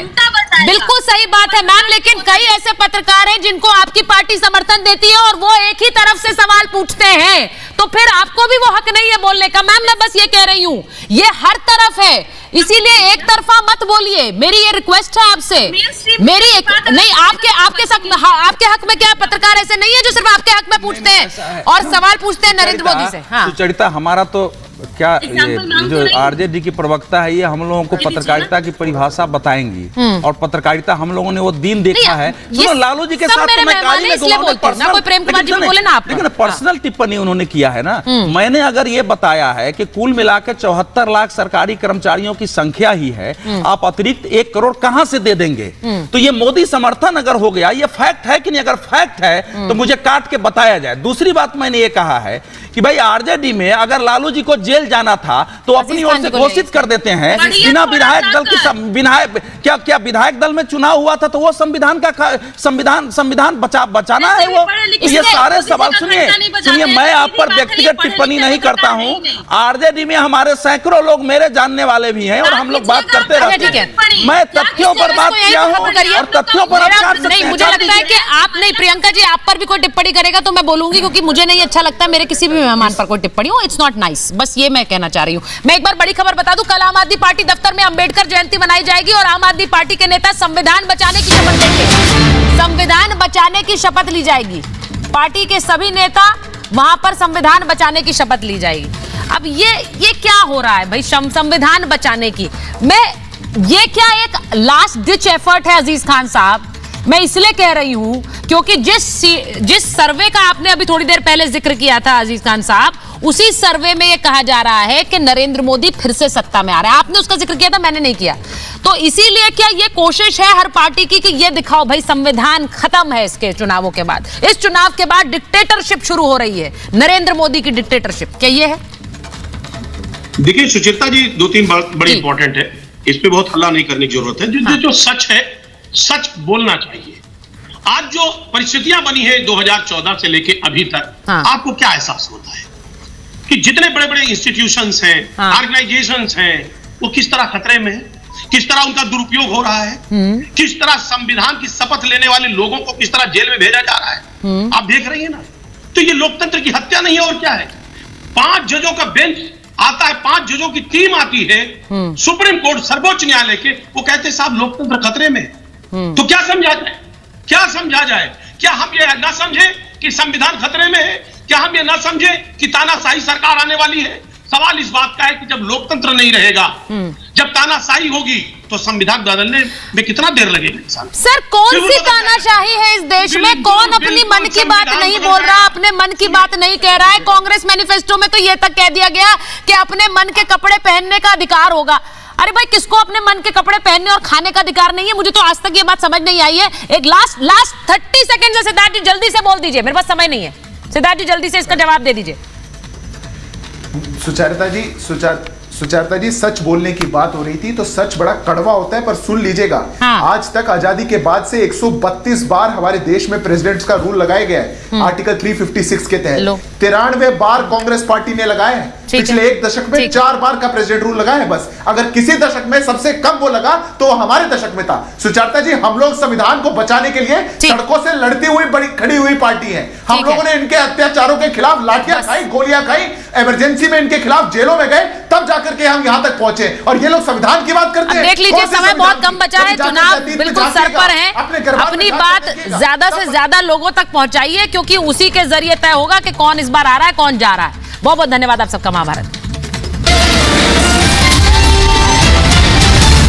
बिल्कुल सही बात है मैम, लेकिन कई ऐसे पत्रकार हैं जिनको आपकी पार्टी समर्थन देती है और वो एक ही तरफ से सवाल पूछते हैं, तो फिर आपको भी वो हक नहीं है बोलने का। मैम मैं बस ये कह रही हूँ, ये हर तरफ है, इसीलिए एक तरफा मत बोलिए, मेरी ये रिक्वेस्ट है आपसे। मेरी एक नहीं, आपके हक में क्या पत्रकार ऐसे नहीं है जो सिर्फ आपके हक में पूछते हैं और सवाल पूछते हैं नरेंद्र मोदी से? हाँ सुचरिता, हमारा तो क्या ये जो आरजेडी की प्रवक्ता है, ये हम लोगों को पत्रकारिता की परिभाषा बताएंगी और पत्रकारिता हम लोगों ने वो दिन देखा है। सुनो, लालू जी के साथ तो मैं काली में कोई प्रेम कुमार जी बोले ना आप, लेकिन पर्सनल टिप्पणी उन्होंने किया है ना। मैंने अगर ये बताया है कि कुल मिलाकर 74 लाख सरकारी कर्मचारियों की संख्या ही है, आप अतिरिक्त 1 करोड़ कहां से दे देंगे? तो ये मोदी समर्थन अगर हो गया, ये फैक्ट है कि नहीं? अगर फैक्ट है तो मुझे काट के बताया जाए। दूसरी बात मैंने ये कहा है कि भाई आरजेडी में अगर लालू जी को जेल जाना था तो अपनी ओर से घोषित कर देते हैं, बिना विधायक दल की क्या विधायक दल में चुनाव हुआ था तो वो संविधान बचाना है वो। ये सारे सवाल सुनिए, मैं आप पर व्यक्तिगत टिप्पणी नहीं करता हूं। आरजेडी में हमारे सैकड़ों लोग मेरे जानने वाले भी हैं और हम लोग बात करते रहते हैं। मैं तथ्यों पर बात किया हूं और तथ्यों पर नहीं, मुझे लगता है कि आप नहीं, प्रियंका जी आप पर भी कोई टिप्पणी करेगा तो मैं बोलूंगी, क्योंकि मुझे नहीं अच्छा लगता मेरे किसी भी मेहमान पर कोई टिप्पणी हो। इट्स नॉट नाइस, बस ये मैं कहना चाह रही हूं। मैं एक बार बड़ी खबर बता दूं, कल आम आदमी पार्टी दफ्तर में अंबेडकर जयंती मनाई जाएगी और आम आदमी पार्टी के नेता संविधान बचाने की शपथ लेंगे। संविधान बचाने की शपथ ली जाएगी, पार्टी के सभी नेता वहां पर संविधान बचाने की शपथ ली जाएगी। अब ये क्या हो रहा है भाई, संविधान बचाने की? ये क्या एक लास्ट डिच एफर्ट है अजीज खान साहब? मैं इसलिए कह रही हूं क्योंकि जिस सर्वे का आपने अभी थोड़ी देर पहले जिक्र किया था अजीज खान साहब, उसी सर्वे में यह कहा जा रहा है कि नरेंद्र मोदी फिर से सत्ता में आ रहा है। आपने उसका जिक्र किया था, मैंने नहीं किया। तो इसीलिए क्या ये कोशिश है हर पार्टी की कि ये दिखाओ भाई संविधान खत्म है इसके चुनावों के बाद, इस चुनाव के बाद डिक्टेटरशिप शुरू हो रही है, नरेंद्र मोदी की डिक्टेटरशिप, क्या ये है? देखिए सुचित्रा जी, 2-3 बात बड़ी इंपॉर्टेंट है, इस पे बहुत हल्ला नहीं करने की जरूरत है। जो सच है सच बोलना चाहिए। आज जो परिस्थितियां बनी है 2014 से लेके अभी तक, आपको क्या एहसास होता है कि जितने बड़े बड़े इंस्टीट्यूशंस हैं, ऑर्गेनाइजेशंस हैं, वो किस तरह खतरे में है, किस तरह उनका दुरुपयोग हो रहा है, किस तरह संविधान की शपथ लेने वाले लोगों को किस तरह जेल में भेजा जा रहा है, आप देख रही है ना। तो ये लोकतंत्र की हत्या नहीं है और क्या है? 5 जजों का बेंच आता है, 5 जजों की टीम आती है सुप्रीम कोर्ट, सर्वोच्च न्यायालय के, वो कहते हैं साहब लोकतंत्र खतरे में। तो क्या समझा जाए? क्या समझा जाए? क्या हम ये ना समझे कि संविधान खतरे में है? क्या हम ये ना समझे कि तानाशाही सरकार आने वाली है? सवाल इस बात का है कि जब लोकतंत्र नहीं रहेगा, जब तानाशाही होगी, तो संविधान बदलने में कितना देर लगेगा? सर कौन सी तानाशाही है इस देश में? कौन अपनी मन की बात नहीं बोल रहा, अपने मन की बात नहीं कह रहा है? कांग्रेस मैनिफेस्टो में तो यह तक कह दिया गया कि अपने मन के कपड़े पहनने का अधिकार होगा। अरे भाई, किसको अपने मन के कपड़े पहनने और खाने का अधिकार नहीं है? मुझे तो आज तक ये बात समझ नहीं आई है। एक लास्ट 30 सेकंड से सिद्धार्थ जी जल्दी से बोल दीजिए, मेरे पास समय नहीं है। सिद्धार्थ जी जल्दी से इसका जवाब दे दीजिए। सुचरिता जी सच बोलने की बात हो रही थी, तो सच बड़ा कड़वा होता है, पर सुन लीजिएगा। आज तक आजादी के बाद से 132 बार हमारे देश में प्रेसिडेंट्स का रूल लगाया गया है आर्टिकल 356 के तहत। 93 बार कांग्रेस पार्टी ने लगाया है। पिछले 1 दशक में 4 बार का प्रेसिडेंट रूल लगाया है बस। अगर किसी दशक में सबसे कम वो लगा तो हमारे दशक में था। सुचरिता जी, हम लोग संविधान को बचाने के लिए सड़कों से लड़ती हुई बड़ी खड़ी हुई पार्टी है। हम लोगों ने इनके अत्याचारों के खिलाफ लाठियां खाई, गोलियां खाई, इमरजेंसी में इनके खिलाफ जेलों में गए, तब जाकर के हम यहां तक पहुंचे। और ये लोग संविधान की बात करते हैं। देख लीजिए, समय बहुत कम बचा है, चुनाव बिल्कुल सर पर है। अपनी बात ज्यादा से ज्यादा लोगों तक पहुंचाइए, क्योंकि उसी के जरिए तय होगा कि कौन इस बार आ रहा है, कौन जा रहा है। बहुत बहुत धन्यवाद आप सबका। महाभारत।